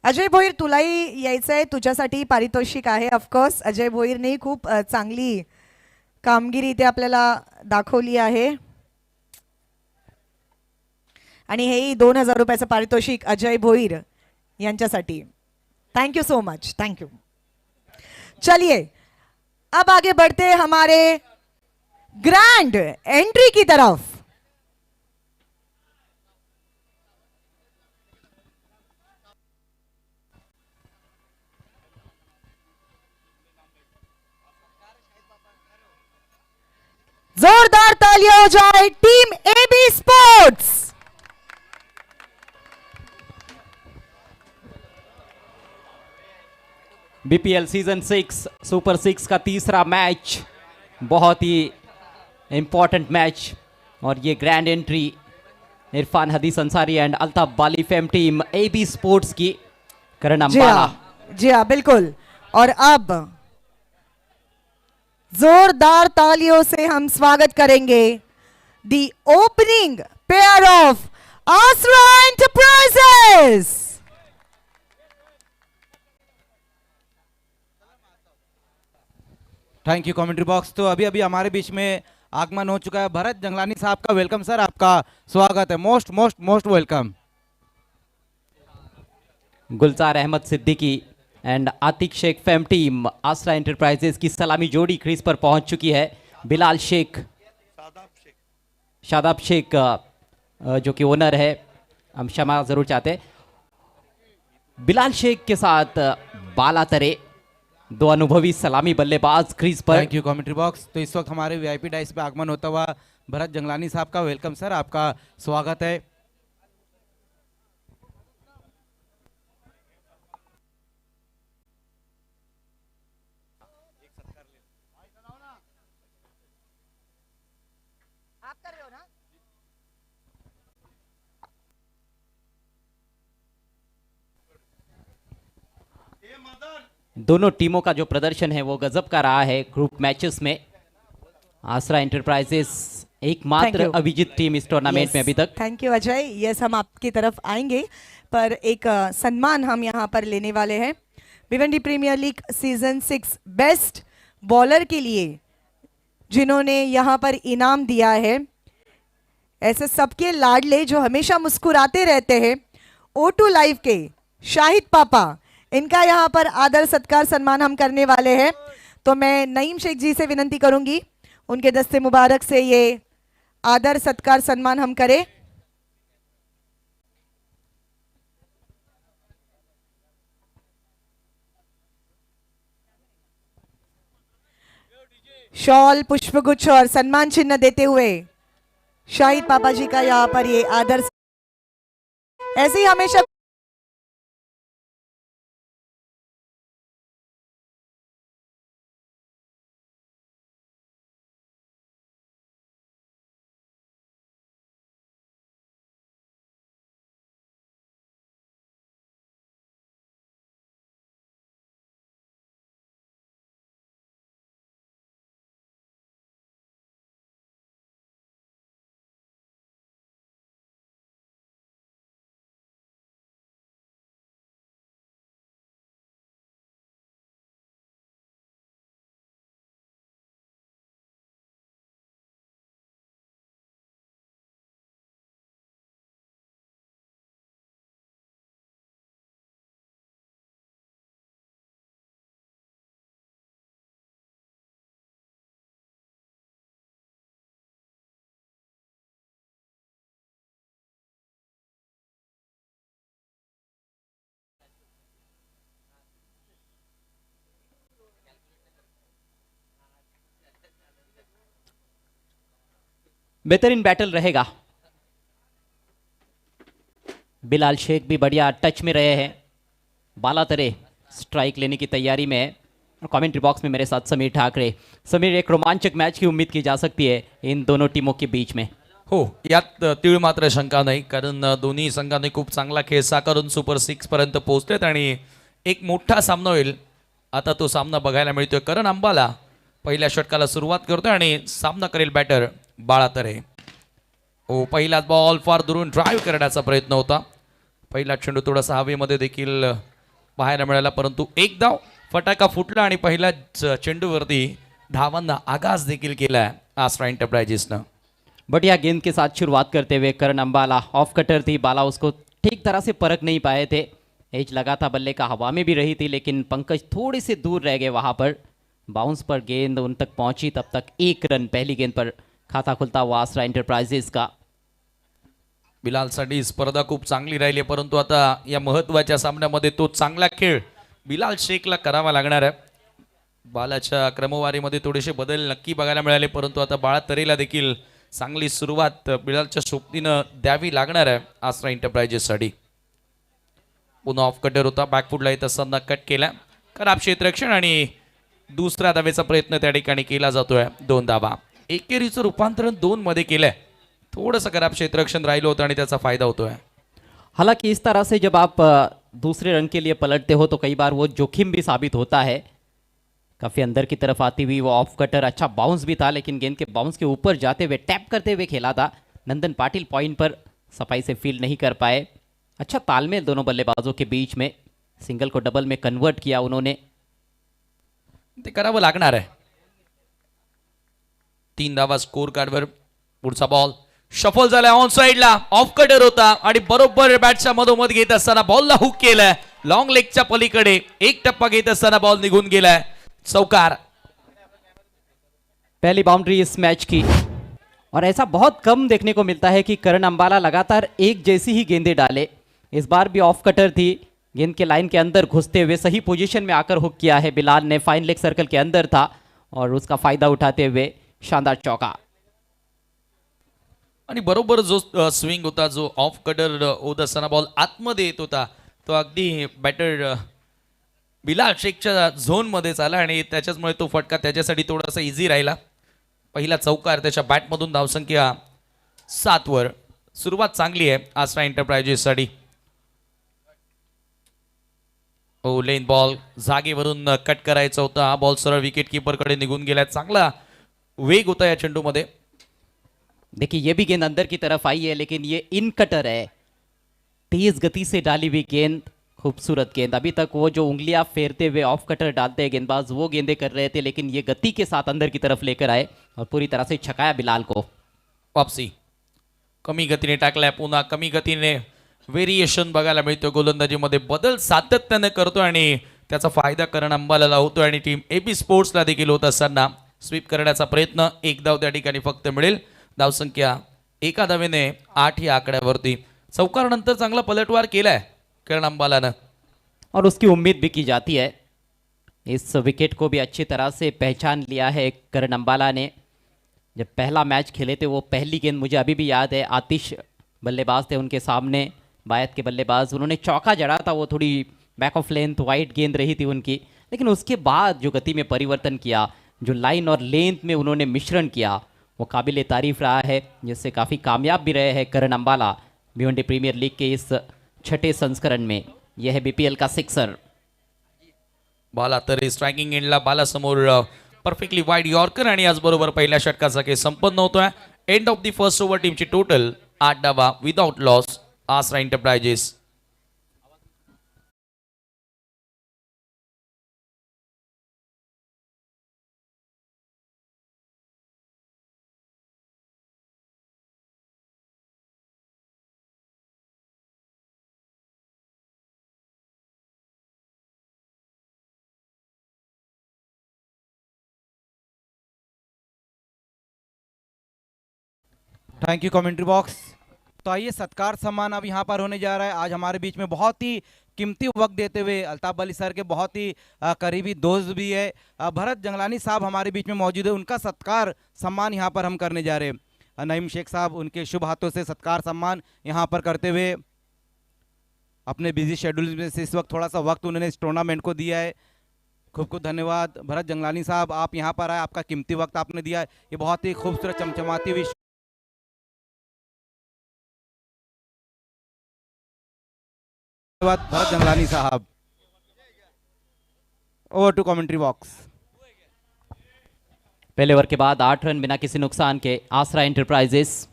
अजय भोईर तुलाही यायचंय, तुझ्यासाठी पारितोषिक आहे. ऑफकोर्स अजय भोईरने खूप चांगली कामगिरी इथे आपल्याला दाखवली आहे आणि हेही 2000 रुपयाचं पारितोषिक अजय भोईर यांच्यासाठी. Thank you so much, thank you. चलिए अब आगे बढ़ते हैं हमारे ग्रैंड एंट्री की तरफ. जोरदार तालियां हो जाए team AB sports. BPL season 6 super 6 का तीसरा मैच, बहुत ही इंपॉर्टेंट मैच, और ये grand entry Irfan Hadees Ansari and Altaf Bali fame team AB sports की. करण अंबाला. जी हाँ बिल्कुल. और अब जोरदार तालियों से हम स्वागत करेंगे दी ओपनिंग पेयर ऑफ आसरा enterprises. Thank you commentary box. तो अभी अभी हमारे बीच में आगमन हो चुका है भरत जंगलानी साहब का. वेलकम सर, आपका स्वागत है. Most most most welcome. Gulzar Ahmed Siddiqui and Atiq Sheikh fame team Asra enterprises की सलामी जोड़ी क्रीज पर पहुंच चुकी है. बिलाल शेख, शादाब शेख जो कि ओनर है, हम क्षमा जरूर चाहते हैं. बिलाल शेख के साथ बाला तरे, दो अनुभवी सलामी बल्लेबाज क्रीज पर. Thank you commentary box. तो इस वक्त हमारे वीआईपी डाइस पे आगमन होता हुआ भरत जंगलानी साहब का. वेलकम सर, आपका स्वागत है. आप कर रहे हो ना? दोनों टीमों का जो प्रदर्शन है वो गजब का रहा है ग्रुप मैचेस में. आसरा एंटरप्राइजेस एकमात्र अभिजीत टीम इस टूर्नामेंट में अभी तक. Thank you Ajay. यस, हम आपकी तरफ आएंगे, पर एक सम्मान हम यहाँ पर लेने वाले हैं. Bhiwandi premier league season 6 best bowler के लिए जिन्होंने यहाँ पर इनाम दिया है, ऐसे सबके लाडले जो हमेशा मुस्कुराते रहते हैं, O2 लाइव के शाहिद पापा, इनका यहाँ पर आदर सत्कार सम्मान हम करने वाले हैं. तो मैं नईम शेख जी से विनंती करूंगी उनके दस्ते मुबारक से ये आदर सत्कार सम्मान हम करें. शॉल, पुष्पगुच्छ और सम्मान चिन्ह देते हुए शाहिद पापा जी का यहाँ पर ये आदर. ऐसे ही हमेशा बेहतरीन बैटल रहेगा. बिलाल शेख भी बढ़िया टच में रहे हैं. बाला तरे स्ट्राइक लेने की तैयारी में है. कमेंट्री बॉक्स में मेरे साथ समीर ठाकरे. समीर, एक रोमांचक मैच की उम्मीद की जा सकती है इन दोनों टीमों के बीच में. हो, यात तीळ मात्र शंका नाही, कारण दोन्ही संघाने खूप चांगला खेळ साकारून सुपर 6 पर्यंत पोहोचलेत आणि एक मोठा सामना होईल. आता तो सामना बघायला मिळतोय. करण अंबाला पहिल्या षटकाला सुरुवात करतोय आणि सामना करेल बॅटर बाळा तरे. हो, पहिलाच बॉल फार दुरून ड्राईव्ह करण्याचा प्रयत्न होता. पहिला चेंडू थोडासा हवेमध्ये देखील पाहायला मिळाला, परंतु एक धाव फटाका फुटला आणि पहिल्या चेंडूवरती धावांना आगाज देखील केला आसरा एंटरप्राइजेसनं. बढ़िया गेंद के साथ शुरुआत करते हुए करण अंबाला, ऑफ कटर थी, बाला उसको ठीक तरह से परख नहीं पाए थे. एज लगा था बल्ले का, हवा में भी रही थी, लेकिन पंकज थोड़ी से दूर रह गए वहां पर. बाउंस पर गेंद उन तक पहुंची, तब तक 1 रन पहली गेंद पर खाता खुलता हुआ आसरा एंटरप्राइजेस का. बिलालसाठी स्पर्धा खूप चांगली राहिली आहे, परंतु आता या महत्त्वाच्या सामन्यामध्ये तो चांगला खेळ बिलाल शेखला करावा लागणार आहे. बालाच्या क्रमवारीमध्ये थोडेसे बदल नक्की बघायला मिळाले, परंतु आता बाळा तरेला देखील चांगली सुरुवात बिलालच्या सोबतीनं द्यावी लागणार आहे आसरा एंटरप्राइजेससाठी. पुन्हा ऑफ कटर होता, बॅकफुटला येत असताना कट केला, खराब क्षेत्ररक्षण आणि दुसऱ्या धावेचा प्रयत्न त्या ठिकाणी केला जातोय. 2 धावा, एकेरीचं रूपांतरण 2 मध्ये केलंय. थोडंसं खराब क्षेत्ररक्षण राहिलं होतं आणि त्याचा फायदा होतोय. हालांकि इस तरह से जब आप दूसरे रन के लिए पलटते हो तो कई बार वो जोखिम भी साबित होता है. काफ़ी अंदर की तरफ आती हुई वो ऑफ कटर, अच्छा बाउंस भी था, लेकिन गेंद के बाउंस के ऊपर जाते हुए टैप करते हुए खेला था. नंदन पाटिल पॉइंट पर सफाई से फील्ड नहीं कर पाए. अच्छा तालमेल दोनों बल्लेबाजों के बीच में, सिंगल को डबल में कन्वर्ट किया उन्होंने. ते करावं लागणार आहे. 3 धावा स्कोर कार्डवर. पुढचा बॉल शफल झाला ऑन साइडला, ऑफ कटर होता आणि बरोबर बॅटच्या मधोमध घेत असताना बॉलला हुक केलाय. लॉंग लेगच्या पलीकडे एक टप्पा घेत असताना बॉल निघून गेलाय. चौकार. पहली बाउंड्री इस मैच की, और ऐसा बहुत कम देखने को मिलता है कि करण अंबाला लगातार एक जैसी ही गेंदें डाले. इस बार भी ऑफ कटर थी, गेंद के लाइन के अंदर घुसते हुए सही पोजीशन में आकर हुक किया है बिलाल ने. फाइन लेग सर्कल के अंदर था और उसका फायदा उठाते हुए शानदार चौका. आणि बरोबर जो स्विंग होता, जो ऑफ कटर होत असताना बॉल आतमध्ये येत होता, तो अगदी बॅटर बिलाल शेखच्या झोनमध्येच आला आणि त्याच्याचमुळे तो फटका त्याच्यासाठी थोडासा इझी राहिला. पहिला चौकार त्याच्या बॅटमधून, धावसंख्या 7 वर. सुरुवात चांगली आहे आसरा एंटरप्राइजेससाठी. ओ लेन बॉल जागेवरून कट करायचा होता. हा बॉल सरळ विकेट कीपरकडे निघून गेला. चांगला वेग होता या चेंडूमध्ये. देखिए ये भी गेंद अंदर की तरफ आई है, लेकिन ये इन कटर है, तेज गति से डाली हुई गेंद, खूबसूरत गेंद. अभी तक वो जो उंगलियां फेरते हुए ऑफ कटर डालते हैं गेंदबाज, वो गेंदें कर रहे थे, लेकिन ये गति के साथ अंदर की तरफ लेकर आए और पूरी तरह से छकाया बिलाल को. वापसी कमी गतीने टाकलाय, पुन्हा कमी गतीने व्हेरिएशन बघायला मिळतो. गोलंदाजीमध्ये बदल सातत्याने करतो आणि त्याचा फायदा करण अंबालाला होतो आणि टीम एबी स्पोर्ट्सला देखील होत असताना स्वीप करण्याचा प्रयत्न. 1 धाव त्या ठिकाणी फक्त मिळेल. धावसंख्या 1 धावेने 8 या आकड्यावरती. चौकारानंतर चांगला पलटवार केलाय करण अंबालानं, और उसकी उम्मीद भी की जाती है. इस विकेट को भी अच्छी तरह से पहचान लिया है करण अंबाला ने. जब पहला मैच खेले थे, वो पहली गेंद मुझे अभी भी याद है, आतिश बल्लेबाज थे उनके सामने, बायत के बल्लेबाज, उन्होंने चौका जड़ा था. वो थोड़ी बैक ऑफ लेंथ वाइड गेंद रही थी उनकी, लेकिन उसके बाद जो गति में परिवर्तन किया, जो लाइन और लेंथ में उन्होंने मिश्रण किया, वो काबिल तारीफ रहा है, जिससे काफ़ी कामयाब भी रहे हैं करण अंबाला भिवंडी प्रीमियर लीग के इस 6ठे संस्करण में. यह है बीपीएल का 6er. बाला तरी स्ट्रायकिंग एंडला बाला समोर परफेक्टली वाईड यॉर्कर आणि याचबरोबर पहिल्या षटकाचा खेळ संपन्न होतोय. End of the first over. टीमची टोटल 8 धावा विदाउट लॉस. आसरा enterprises. Thank you commentary box. तो आइए सत्कार सम्मान अब यहाँ पर होने जा रहा है. आज हमारे बीच में बहुत ही कीमती वक्त देते हुए अल्ताफ अली सर के बहुत ही करीबी दोस्त भी है भरत जंगलानी साहब हमारे बीच में मौजूद है. उनका सत्कार सम्मान यहाँ पर हम करने जा रहे हैं. नईम शेख साहब उनके शुभ हाथों से सत्कार सम्मान यहाँ पर करते हुए अपने बिजी शेड्यूल में से इस वक्त थोड़ा सा वक्त उन्होंने इस टूर्नामेंट को दिया है. खूब खूब धन्यवाद भरत जंगलानी साहब, आप यहाँ पर आए, आपका कीमती वक्त आपने दिया है. ये बहुत ही खूबसूरत चमचमाती हुई धन्यवाद भरत जंगलानी साहब. Over to commentary box. पहले ओवर के बाद 8 रन बिना किसी नुकसान के आसरा एंटरप्राइजेस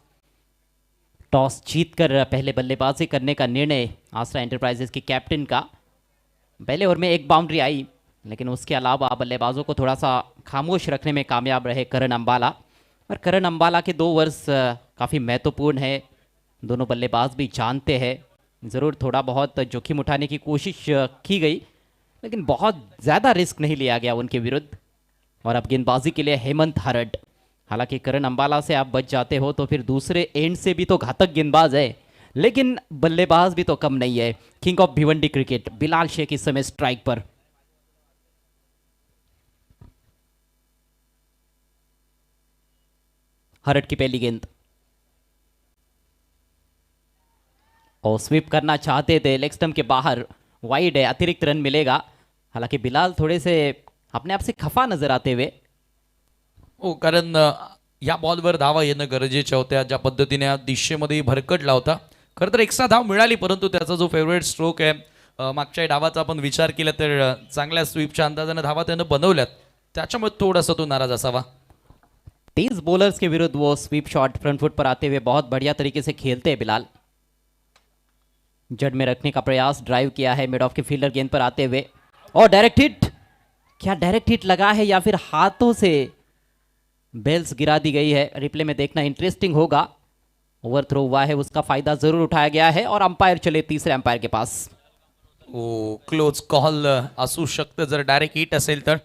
टॉस जीतकर पहले बल्लेबाजी करने का निर्णय आसरा एंटरप्राइजेस के कैप्टन का. पहले ओवर में एक बाउंड्री आई, लेकिन उसके अलावा बल्लेबाजों को थोड़ा सा खामोश रखने में कामयाब रहे करण अंबाला। और करण अंबाला के 2 ओवर्स काफ़ी महत्वपूर्ण है, दोनों बल्लेबाज भी जानते हैं। ज़रूर थोड़ा बहुत जोखिम उठाने की कोशिश की गई, लेकिन बहुत ज़्यादा रिस्क नहीं लिया गया उनके विरुद्ध। और अब गेंदबाजी के लिए हेमंत हरड। हालांकि करण अंबाला से आप बच जाते हो तो फिर दूसरे एंड से भी तो घातक गेंदबाज है, लेकिन बल्लेबाज भी तो कम नहीं है। King of Bhiwandi cricket Bilal Sheikh इस समय स्ट्राइक पर। हरड की पहली गेंद और स्वीप करना चाहते थे, लेग स्टंप के बाहर वाइड है, अतिरिक्त रन मिलेगा। हालांकि बिलाल थोड़े से अपने आप से खफा नजर आते हुए। हो, कारण या बॉलवर धावा येणं गरजेच्या होत्या, ज्या पद्धतीने या दिशेमध्ये भरकटला होता. खरं तर एक्स्ट्रा धाव मिळाली, परंतु त्याचा जो फेवरेट स्ट्रोक आहे, मागच्या डावाचा आपण विचार केला तर चांगल्या स्वीपच्या अंदाजाने धावा त्यानं बनवल्यात, त्याच्यामुळे थोडासा तो नाराज असावा. तेज बॉलर्स के विरुद्ध वो स्वीप शॉट फ्रंट फुट पर आते हुए बहुत बढ़िया तरीके से खेलते हैं बिलाल। जड़ में रखने का प्रयास ड्राइव किया है मिड ऑफ के फील्डर गेंद पर आते हुए, और डायरेक्ट हिट। क्या डायरेक्ट हिट लगा है या फिर हाथों से बेल्स गिरा दी गई है, रिप्ले में देखना इंटरेस्टिंग होगा। ओवर थ्रो हुआ है, उसका फायदा जरूर उठाया गया है और अंपायर चले तीसरे अंपायर के पास। ओ, क्लोज कॉल असू शकतं जर डायरेक्ट हिट असेल तर.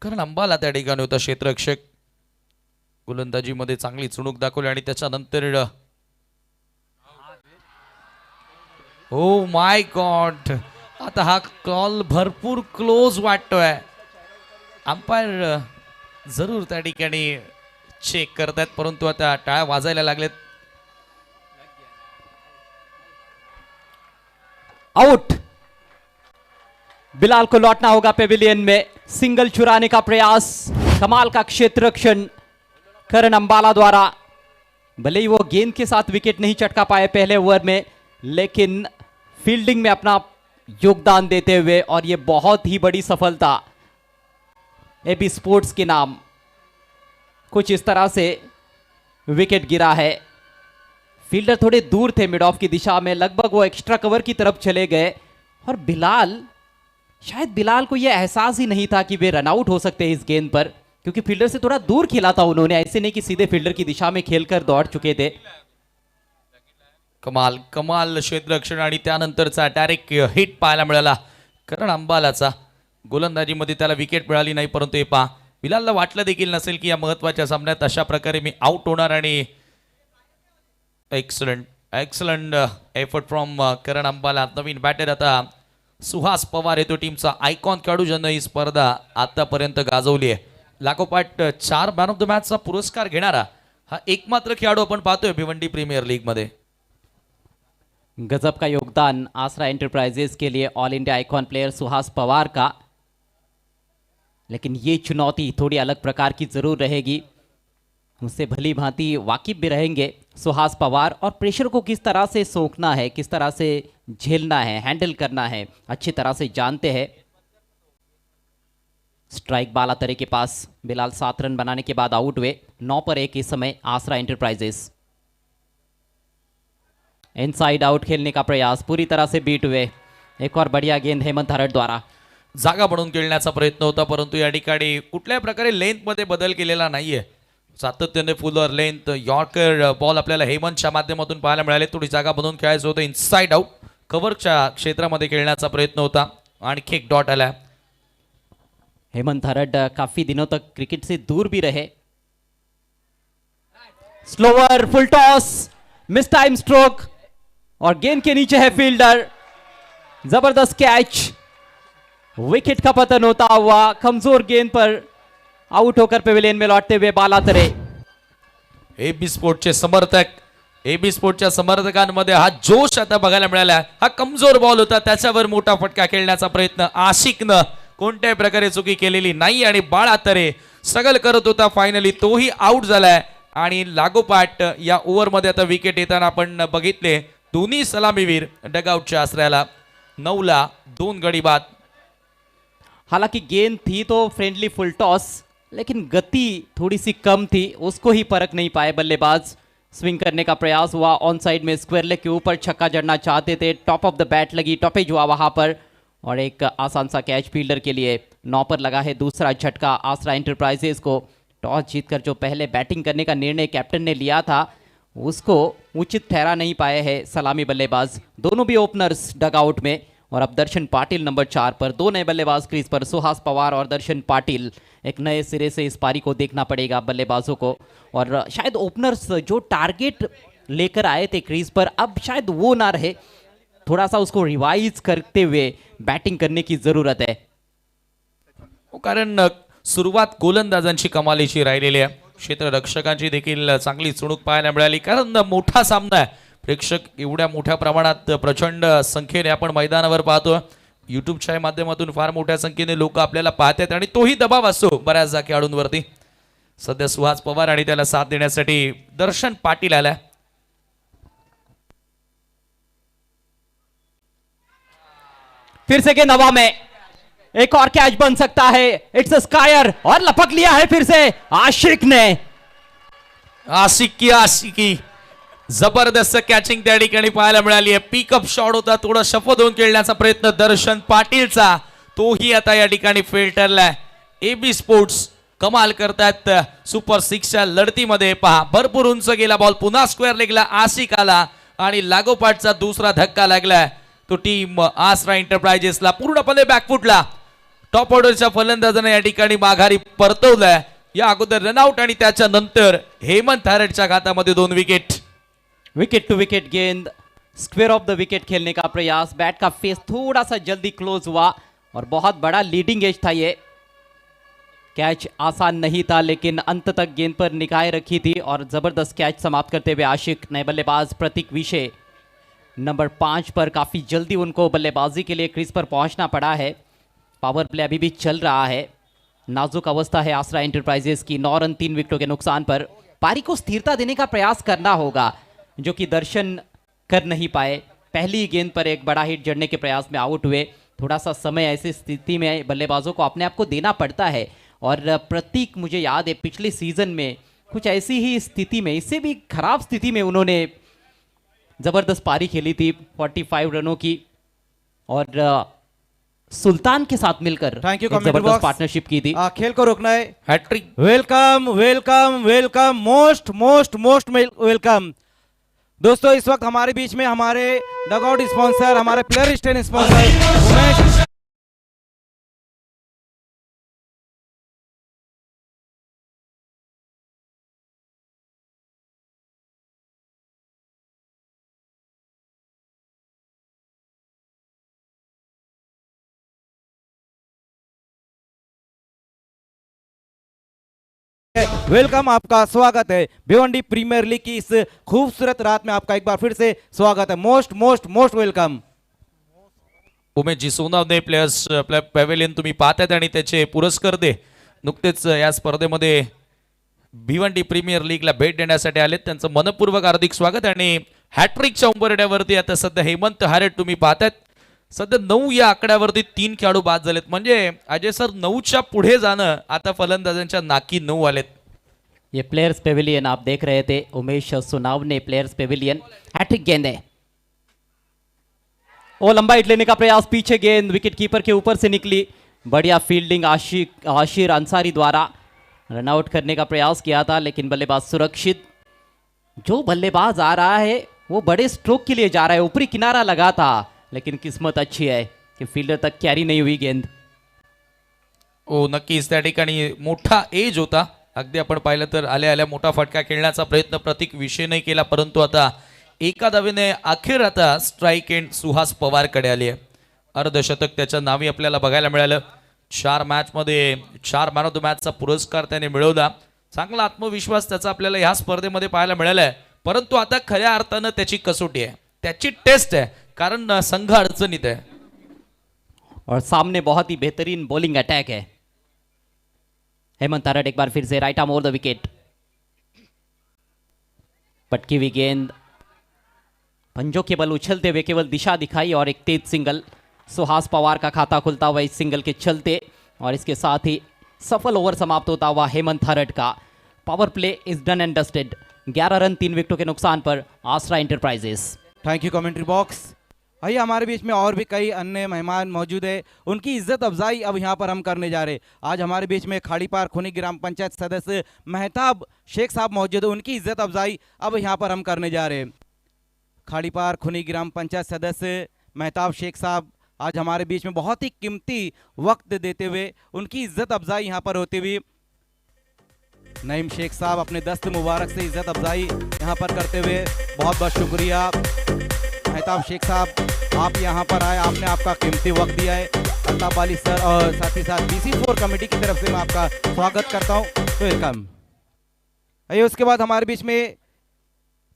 कारण अंबाला त्या ठिकाणी होता क्षेत्ररक्षक. गोलंदाजीमध्ये चांगली चुणूक दाखवली आणि त्याच्यानंतर ओ माय गॉड, आता हा कॉल भरपूर क्लोज वाटतोय. अंपायर जरूर त्या ठिकाणी चेक करतायत, परंतु आता टाळ्या वाजायला लागलेत. आउट। बिलाल को लौटना होगा पेविलियन में। सिंगल चुराने का प्रयास, कमाल का क्षेत्र रक्षण करण अंबाला द्वारा। भले ही वो गेंद के साथ विकेट नहीं चटका पाए पहले ओवर में, लेकिन फील्डिंग में अपना योगदान देते हुए, और ये बहुत ही बड़ी सफलता एबी स्पोर्ट्स के नाम। कुछ इस तरह से विकेट गिरा है। फील्डर थोड़े दूर थे मिड ऑफ की दिशा में, लगभग वो एक्स्ट्रा कवर की तरफ चले गए, और शायद बिलाल को यह एहसास ही नहीं था कि वे रनआउट हो सकते हैं इस गेंद पर, क्योंकि फील्डर से थोड़ा दूर खेला था उन्होंने, ऐसे नहीं कि सीधे फील्डर की दिशा में खेलकर दौड़ चुके थे। कमाल कमाल क्षेत्ररक्षण आणि त्यानंतरचा डायरेक्ट हिट पाहायला मिळाला करण अंबालाचा. गोलंदाजीमध्ये त्याला विकेट मिळाली नाही, परंतु हे पहा, बिलालला वाटलं देखील नसेल की या महत्त्वाच्या सामन्यात अशा प्रकारे मी आउट होणार. आणि excellent effort from Karan Ambala. नवीन बॅटर आता सुहास पवार आहे, तो टीमचा आयकॉन खेळाडू ज्यानं ही स्पर्धा आतापर्यंत गाजवली आहे. लागोपाठ 4 मॅन ऑफ द मॅचचा पुरस्कार घेणारा हा एकमात्र खेळाडू आपण पाहतोय भिवंडी प्रीमियर लीग मध्ये. गजब का योगदान आसरा एंटरप्राइजेस के लिए all India icon player Suhas Pawar का, लेकिन ये चुनौती थोड़ी अलग प्रकार की जरूर रहेगी। उससे भली भांति वाकिफ भी रहेंगे सुहास पवार, और प्रेशर को किस तरह से सोखना है, किस तरह से झेलना है, हैंडल करना है, अच्छी तरह से जानते हैं। स्ट्राइक बाला तरे के पास बिलाल 7 रन बनाने के बाद आउट हुए। 9 पर 1 इस समय आसरा एंटरप्राइजेस। इनसाइड आउट खेलने का प्रयास पूरी तरह से बीट हुए। एक और बढ़िया गेंद हेमंत हरड द्वारा। जागा बनवून खेळण्याचा प्रयत्न होता, परंतु या ठिकाणी कुठल्याही प्रकारे लेंथ मध्ये बदल केलेला नाहीये. सातत्याने फुलर लेंथ यॉर्कर बॉल आपल्याला हेमंतच्या माध्यमातून पाहायला मिळाले. थोडी जागा बनवून खेळायचं होतं. इनसाइड आउट कव्हरच्या क्षेत्रामध्ये खेळण्याचा प्रयत्न होता. आणखी एक डॉट आला. हेमंत हरड काफी दिनों तक क्रिकेट से दूर भी रहे। Slower full toss, miss time stroke, और गेंद के नीचे है फील्डर। जबरदस्त कैच, विकेट का पतन होता हुआ कमजोर गेंद पर आउट होकर पेविलियन में लौटते हुए बाला तरे। एबी स्पोर्टचे समर्थक, एबी स्पोर्टच्या समर्थकांमध्ये हा जोश आता बघायला मिळाला. हा कमजोर बॉल होता, त्याच्यावर मोठा फटका खेळण्याचा प्रयत्न आशिकनं कोणत्याही प्रकारे चुकी केलेली नाही, आणि बाळा तरे स्ट्रगल करत होता. फायनली तोही आउट झालाय. आणि लागोपाठ या ओव्हरमध्ये आता विकेट येताना आपण बघितले. दोन्ही सलामीवीर डगआउटच्या आश्रयाला. 9 ला 2 गडी बाद. हालांकि गेंद थी तो फ्रेंडली फुल टॉस, लेकिन गति थोड़ी सी कम थी, उसको ही परख नहीं पाए बल्लेबाज। स्विंग करने का प्रयास हुआ, ऑन साइड में स्क्वायर लेग के ऊपर छक्का जड़ना चाहते थे, टॉप ऑफ द बैट लगी, टॉपेज हुआ वहां पर और एक आसान सा कैच फील्डर के लिए। 9 पर लगा है दूसरा झटका आसरा एंटरप्राइजेस को। टॉस जीतकर जो पहले बैटिंग करने का निर्णय कैप्टन ने लिया था उसको उचित ठहरा नहीं पाए हैं सलामी बल्लेबाज, दोनों भी ओपनर्स डगआउट में। और अब दर्शन पाटिल नंबर 4 पर, 2 नए बल्लेबाज क्रीज पर, सुहास पवार और दर्शन पाटिल। एक नए सिरे से इस पारी को देखना पड़ेगा बल्लेबाजों को। और शायद ओपनर्स जो टारगेट लेकर आए थे क्रीज पर, अब शायद वो ना रहे, थोड़ा सा उसको रिवाइज करते हुए बैटिंग करने की जरूरत है। कारण सुरुवात गोलंदाजांची कमालीची राहिलेली आहे, क्षेत्ररक्षकांची देखील चांगली चुणूक पाहायला मिळाली, कारण मोठा सामना आहे। प्रेक्षक एवढ्या मोठ्या प्रमाणात प्रचंड संख्येने आपण मैदानावर पाहतो, युट्यूबच्या माध्यमातून फार मोठ्या संख्येने लोक आपल्याला पाहतात आणि तोही दबाव असतो बऱ्याचदा खेळाडूंवरती। सध्या सुहास पवार आणि त्याला साथ देण्यासाठी दर्शन पाटील आलाय। फिर से गेंद हवा में, एक और कैच बन सकता है, इट्स अ स्कायर और लपक लिया है फिर से आशिक ने। आशिकी जबरदस्त कॅचिंग त्या ठिकाणी पाहायला मिळाली आहे। पिकअप शॉट होता, थोडा शफद होऊन खेळण्याचा प्रयत्न दर्शन पाटीलचा, तोही आता या ठिकाणी फेल ठरलाय। एबी स्पोर्ट्स कमाल करतात सुपर 6च्या लढतीमध्ये। पहा भरपूर उंच गेला बॉल, पुन्हा स्क्वेअर लेगला आशिक आला आणि लागोपाठचा दुसरा धक्का लागलाय तो टीम आसरा एंटरप्राइजेसला पूर्णपणे बॅकफुटला। टॉप ऑर्डरच्या फलंदाजाने या ठिकाणी माघारी परतवलाय। या अगोदर रनआउट आणि त्याच्यानंतर हेमंत हारटच्या खात्यामध्ये 2 विकेट। विकेट टू विकेट गेंद, स्क्वायर ऑफ द विकेट खेलने का प्रयास, बैट का फेस थोड़ा सा जल्दी क्लोज हुआ और बहुत बड़ा लीडिंग एज था ये। कैच आसान नहीं था लेकिन अंत तक गेंद पर निगाहें रखी थी और जबरदस्त कैच समाप्त करते हुए आशिक। नए बल्लेबाज प्रतीक विशे नंबर 5 पर, काफी जल्दी उनको बल्लेबाजी के लिए क्रीज पर पहुंचना पड़ा है। पावर प्ले अभी भी चल रहा है, नाजुक अवस्था है आसरा एंटरप्राइजेस की। 9 रन 3 विकेटों के नुकसान पर पारी को स्थिरता देने का प्रयास करना होगा, जो कि दर्शन कर नहीं पाए। पहली गेंद पर एक बड़ा हिट जड़ने के प्रयास में आउट हुए। थोड़ा सा समय ऐसी स्थिति में बल्लेबाजों को अपने आप को देना पड़ता है। और प्रतीक, मुझे याद है पिछले सीजन में कुछ ऐसी ही स्थिति में, इससे भी खराब स्थिति में उन्होंने जबरदस्त पारी खेली थी 45 रनों की और सुल्तान के साथ मिलकर थैंक यू एक जबरदस्त पार्टनरशिप की थी। खेल को रोकना है। Hattrick. Welcome welcome welcome, most most most welcome. दोस्तों इस वक्त हमारे बीच में हमारे डगआउट स्पॉन्सर, हमारे player stand sponsor Umesh welcome, आपका स्वागत है भिवंडी प्रीमियर लीग की इस खूबसूरत रात में। आपका एक बार फिर से स्वागत है। Most most most welcome. Umesh ji Sonawane players pavilion तुम्ही पाहतायत आणि त्याचे पुरस्कर्ते नुकतेच या स्पर्धेमध्ये भिवंडी प्रीमियर लीगला भेट देण्यासाठी आलेत, त्यांचं मनपूर्वक हार्दिक स्वागत। आणि हॅट्रिकच्या उंबरठ्यावरती आता सध्या हेमंत हारट तुम्ही पाहतायत। सध्या 9 या आकड्यावरती 3 खेळाडू बाद झालेत, म्हणजे अजय सर 9च्या पुढे जाणं आता फलंदाजांच्या नाकी 9 आलेत। ये प्लेयर्स पेविलियन आप देख रहे थे, उमेश सुनावने प्लेयर्स पेविलियन। हैट्रिक गेंद है, वो लंबा हिट लेने का प्रयास, पीछे गेंद विकेट कीपर के ऊपर से निकली। बढ़िया फील्डिंग आशिर अंसारी द्वारा, रनआउट करने का प्रयास किया था लेकिन बल्लेबाज सुरक्षित। जो बल्लेबाज आ रहा है वो बड़े स्ट्रोक के लिए जा रहा है, ऊपरी किनारा लगा था लेकिन किस्मत अच्छी है कि फील्डर तक कैरी नहीं हुई गेंद। ओ नक्कीच त्या ठिकाणी मोठा एज होता, अगदी आपण पाहिलं तर आल्या आल्या मोठा फटका खेळण्याचा प्रयत्न प्रतीक विषय नाही केला, परंतु आता एका धावेने अखेर आता स्ट्राइक एंड सुहास पवार कडे आली आहे। अर्धशतक त्याच्या नावी आपल्याला बघायला मिळालं। 4 मॅच मध्ये 4 मॅन ऑफ द मॅचचा पुरस्कार त्याने मिळवला। चांगला आत्मविश्वास त्याचा आपल्याला ह्या स्पर्धेमध्ये पाहायला मिळाला आहे, परंतु आता खऱ्या अर्थानं त्याची कसोटी आहे, त्याची टेस्ट है, कारण संघ अडचणीत है और सामने बहुत ही बेहतरीन बॉलिंग अटैक है। हेमंत हारट एक बार फिर से right arm over the wicket, पटकी हुई गेंद पंजों के बल उछलते हुए केवल दिशा दिखाई और एक तेज सिंगल। सुहास पवार का खाता खुलता हुआ इस सिंगल के चलते और इसके साथ ही सफल ओवर समाप्त होता हुआ हेमंत हारट का। Power play is done and dusted. 11 run 3 विकेटों के नुकसान पर आसरा enterprises. Thank you commentary box. आइए हमारे बीच में और भी कई अन्य मेहमान मौजूद है, उनकी इज्जत अफजाई अब यहाँ पर हम करने जा रहे हैं। आज हमारे बीच में खाड़ीपार खुनी ग्राम पंचायत सदस्य मेहताब शेख साहब मौजूद है, उनकी इज्जत अफजाई अब यहाँ पर हम करने जा रहे हैं। खाड़ीपार खुनी ग्राम पंचायत सदस्य मेहताब शेख साहब आज हमारे बीच में बहुत ही कीमती वक्त देते हुए उनकी इज्जत अफजाई यहाँ पर होते हुए नईम शेख साहब अपने दस्त मुबारक से इज्जत अफजाई यहाँ पर करते हुए बहुत बहुत शुक्रिया। मेहताब शेख साहब आप यहाँ पर आए, आपने आपका कीमती वक्त दिया है। अल्ताफ अली सर और साथ ही साथ BC4 कमेटी की तरफ से मैं आपका स्वागत करता हूँ, तो वेलकम। आइए उसके बाद हमारे बीच में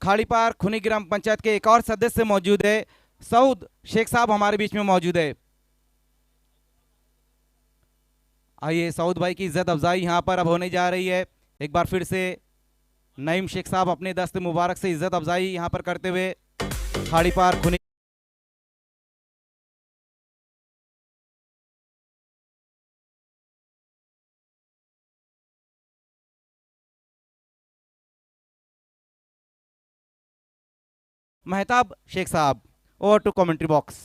खाड़ीपार खुनी ग्राम पंचायत के एक और सदस्य मौजूद है, सऊद शेख साहब हमारे बीच में मौजूद है। आइए सऊद भाई की इज्जत अफजाई यहाँ पर अब होने जा रही है। एक बार फिर से नईम शेख साहब अपने दस्त मुबारक से इज्जत अफजाई यहाँ पर करते हुए खाड़ीपार खुनी मेहताब शेख साहब, over to commentary box.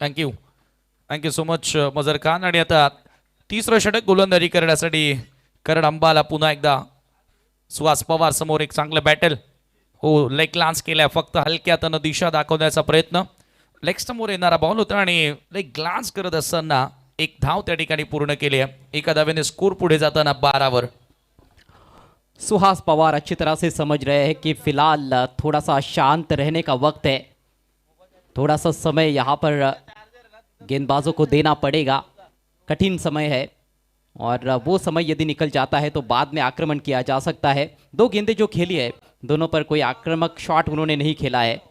Thank you so much Mazhar Khan. आणि आता तिसरं षटक गोलंदाजी करण्यासाठी करण अंबाला पुन्हा एकदा सुहास पवार समोर एक चांगलं बॅटल. हो, लेग लान्स केल्या, फक्त हलक्यातनं दिशा दाखवण्याचा प्रयत्न. लेग समोर येणारा बॉल होता आणि लेग ग्लान्स करत असताना एक धाव त्या ठिकाणी पूर्ण केली आहे. एका धावेने स्कोर पुढे जाताना 12 वर. सुहास पवार अच्छी तरह से समझ रहे हैं कि फिलहाल थोड़ा सा शांत रहने का वक्त है, थोड़ा सा समय यहाँ पर गेंदबाजों को देना पड़ेगा, कठिन समय है और वो समय यदि निकल जाता है तो बाद में आक्रमण किया जा सकता है. दो गेंदें जो खेली है दोनों पर कोई आक्रामक शॉट उन्होंने नहीं खेला है,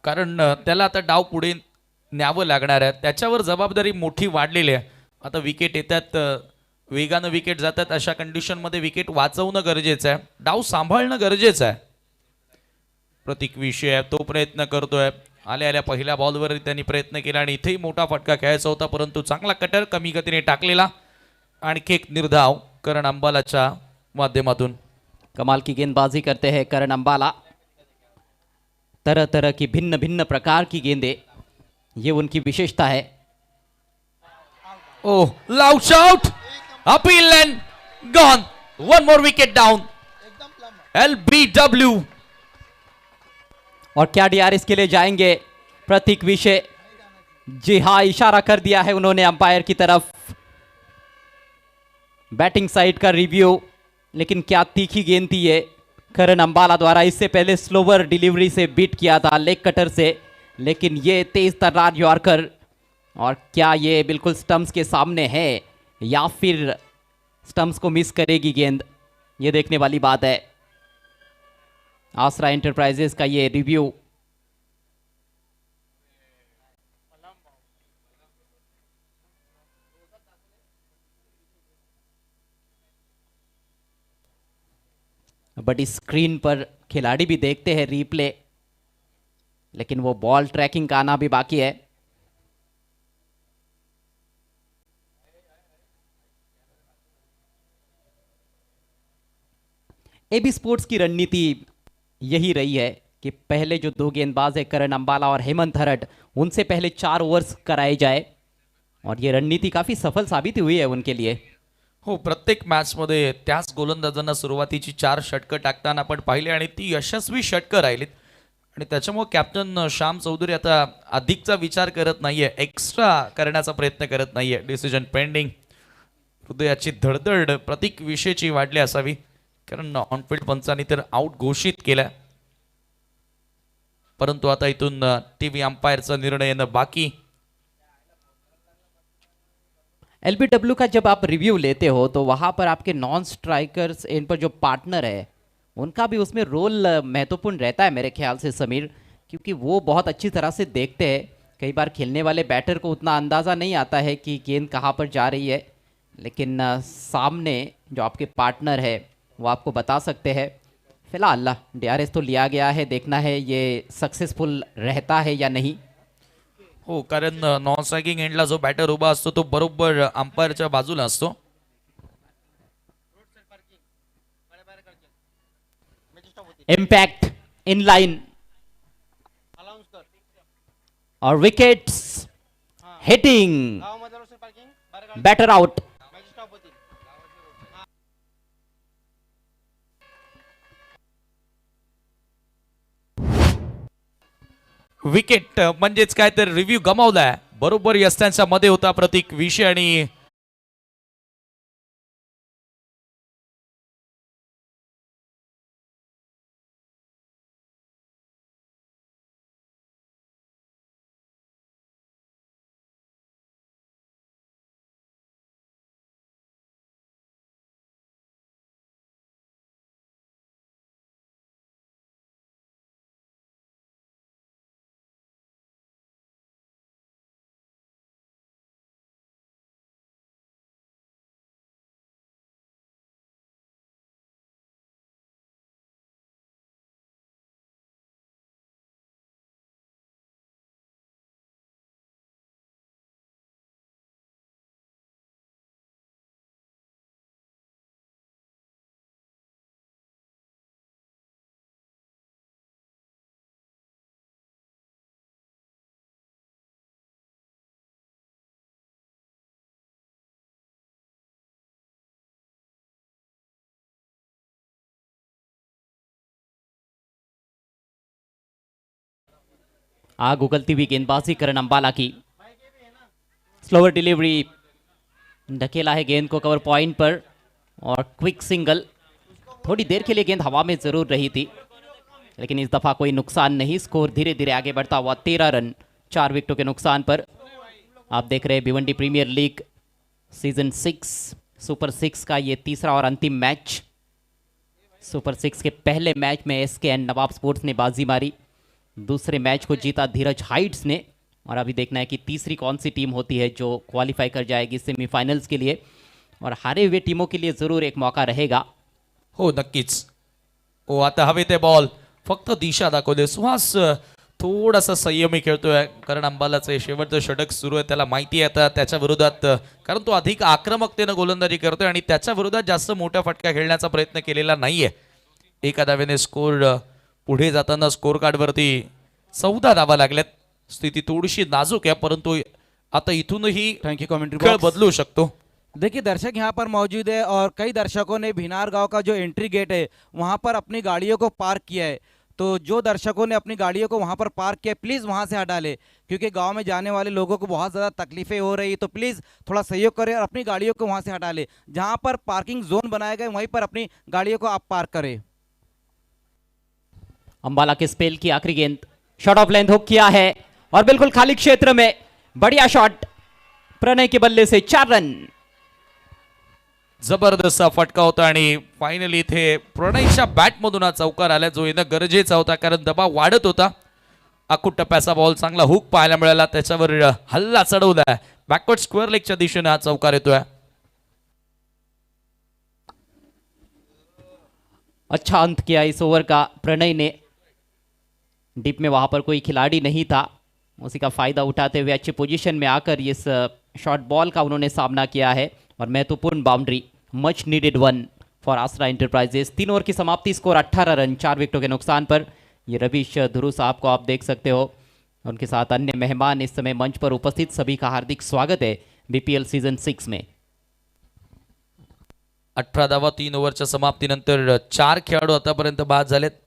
कारण त्याला आता डाव पुढे न्यावं लागणार आहे, त्याच्यावर जबाबदारी मोठी वाढलेली आहे. आता विकेट येतात, वेगानं विकेट जातात, अशा कंडिशन मध्ये विकेट वाचवणं गरजेचं आहे, डाव सांभाळणं गरजेचं आहे. प्रतीक विषय तो प्रयत्न करतोय. आल्या आल्या पहिल्या बॉलवर त्यांनी प्रयत्न केला आणि इथेही मोठा फटका खेळायचा होता, परंतु चांगला कटर कमी गतीने टाकलेला. आणखी एक निर्धाव करण अंबालाच्या माध्यमातून. कमाल की गेंदबाजी करते हैं करण अंबाला, तरह तरह की भिन्न भिन्न प्रकार की गेंदें, ये उनकी विशेषता है. Oh, loud shout! Appeal and gone. One more wicket down. LBW. और क्या DRS के लिए जाएंगे प्रतीक विषय? जी हाँ, इशारा कर दिया है उन्होंने अंपायर की तरफ. बैटिंग साइड का रिव्यू, लेकिन क्या तीखी गेंद थी ये करण अंबाला द्वारा. इससे पहले स्लोवर डिलीवरी से बीट किया था लेग कटर से, लेकिन ये तेज तर्रार यॉर्कर. और क्या ये बिल्कुल स्टंप्स के सामने है या फिर स्टंप्स को मिस करेगी गेंद, ये देखने वाली बात है. आसरा एंटरप्राइजेस का ये रिव्यू. बड़ी स्क्रीन पर खिलाड़ी भी देखते हैं रीप्ले, लेकिन वो बॉल ट्रैकिंग का आना भी बाकी है. एबी स्पोर्ट्स की रणनीति यही रही है कि पहले जो दो गेंदबाज है करण अंबाला और हेमंत हरट, उनसे पहले 4 ओव्हर्स कराए जाए, और ये रणनीति काफी सफल साबित हुई है उनके लिए. हो, प्रत्येक मॅच मध्ये त्याच गोलंदाजांना सुरुवातीची 4 षटकं टाकताना आपण पाहिले आणि ती यशस्वी षटकं राहिलीत. आणि त्याच्यामुळे कॅप्टन श्याम चौधरी आता अधिकचा विचार करत नाहीये, एक्स्ट्रा करण्याचा प्रयत्न करत नाहीये. Decision pending. हृदयाची धडधड प्रतीक विषयची वाढली असावी, कारण ऑनफील्ड पंचांनी तर आउट घोषित केला, परंतु आता इथून टीव्ही अंपायरचा निर्णय येणं बाकी. एलबीडब्ल्यू का जब आप रिव्यू लेते हो तो वहाँ पर आपके नॉन स्ट्राइकर्स, इन पर जो पार्टनर है उनका भी उसमें रोल महत्वपूर्ण रहता है मेरे ख्याल से समीर, क्योंकि वो बहुत अच्छी तरह से देखते हैं. कई बार खेलने वाले बैटर को उतना अंदाज़ा नहीं आता है कि गेंद कहाँ पर जा रही है, लेकिन सामने जो आपके पार्टनर है वो आपको बता सकते हैं. फिलहाल DRS तो लिया गया है, देखना है ये सक्सेसफुल रहता है या नहीं. हो, कारण नॉन स्ट्रायकिंग एंडला जो बॅटर उभा असतो तो बरोबर अंपायरच्या बाजूला असतो. इम्पैक्ट इन लाइन और wickets hitting batter out. Wicket म्हणजेच काय तर रिव्ह्यू गमावलाय. बरोबर यस्त्यांच्या मध्ये होता प्रतीक विषय आणि आग उगलती हुई गेंदबाजी करण अंबाला की. स्लोअर डिलीवरी, ढकेला है गेंद को कवर पॉइंट पर और क्विक सिंगल. थोड़ी देर के लिए गेंद हवा में जरूर रही थी, लेकिन इस दफा कोई नुकसान नहीं. स्कोर धीरे धीरे आगे बढ़ता हुआ 13 रन 4 विकेटों के नुकसान पर. आप देख रहे हैं Bhiwandi premier league season 6 super 6 का ये तीसरा और अंतिम मैच. सुपर 6 के पहले मैच में एसके एंड नवाब स्पोर्ट्स ने बाजी मारी. दूसरे मैच को जीता धीरज हाइट्स ने. और अभी देखना है कि तीसरी कौन सी टीम होती है जो क्वालिफाई कर जाएगी सेमीफाइनल्स के लिए. और हारे हुए टीमों के लिए जरूर एक मौका रहेगा. हो नक्कीच. हो आता हवे ते बॉल फक्त दिशा दाखवते. सुहास थोडासा संयमी खेळतोय कारण अंबालाचं शेवटचं षटक सुरू आहे. त्याला माहिती आहे आता त्याच्या विरोधात, कारण तो अधिक आक्रमकतेनं गोलंदाजी करतोय आणि त्याच्या विरोधात जास्त मोठ्या फटका खेळण्याचा प्रयत्न केलेला नाहीये. एका दावेने स्कोर पुढे जाताना स्कोर कार्डवरती 14 धावा लागल्यात. स्थिती थोडीशी नाजूक आहे, परंतु आता इथूनही थैंक यू कमेंट्री खेळ बॉक्स. बदलू शकतो. देखिए दर्शक यहाँ पर मौजूद है और कई दर्शकों ने भिनार गांव का जो एंट्री गेट है वहाँ पर अपनी गाड़ियों को पार्क किया है. तो जो दर्शकों ने अपनी गाड़ियों को वहाँ पर पार्क किया प्लीज़ वहाँ से हटा ले, क्योंकि गांव में जाने वाले लोगों को बहुत ज़्यादा तकलीफें हो रही. तो प्लीज़ थोड़ा सहयोग करें और अपनी गाड़ियों को वहाँ से हटा ले. जहाँ पर पार्किंग जोन बनाया गया वहीं पर अपनी गाड़ियों को आप पार्क करें. अंबाला के स्पेल की आखिरी गेंद शॉट ऑफ लेंथ हुक किया है और बिल्कुल खाली क्षेत्र में बढ़िया शॉट. प्रणय के बल्ले से 4 रन. जबरदस्त फटका होता आणि फायनली इथे प्रणयच्या बॅटमधून हा चौकार आला जो येणं गरजेचा होता, कारण दबाव वाढत होता. आखूट टप्प्याचा बॉल चांगला हुक पाहायला मिळाला, त्याच्यावर हल्ला चढवलाय. बॅकवर्ड स्क्वेअर लेगच्या दिशेने हा चौकार येतोय. अच्छा अंत किया इस ओवर का प्रणय ने. डीप में वहां पर कोई खिलाड़ी नहीं था, उसी का फायदा उठाते हुए अच्छी पोजीशन में आकर इस शॉर्ट बॉल का उन्होंने सामना किया है और महत्वपूर्ण boundary. Much needed one for आसरा इंटरप्राइजेस. 3 ओवर की समाप्ति, स्कोर 18 रन 4 विकेटों के नुकसान पर. ये रवीश धुरू साहब को आप देख सकते हो, उनके साथ अन्य मेहमान इस समय मंच पर उपस्थित. सभी का हार्दिक स्वागत है बीपीएल सीजन 6 में. 18 धावा 3 ओव्हरच्या समाप्तीनंतर 4 खेळाडू आतापर्यंत बाद झालेत.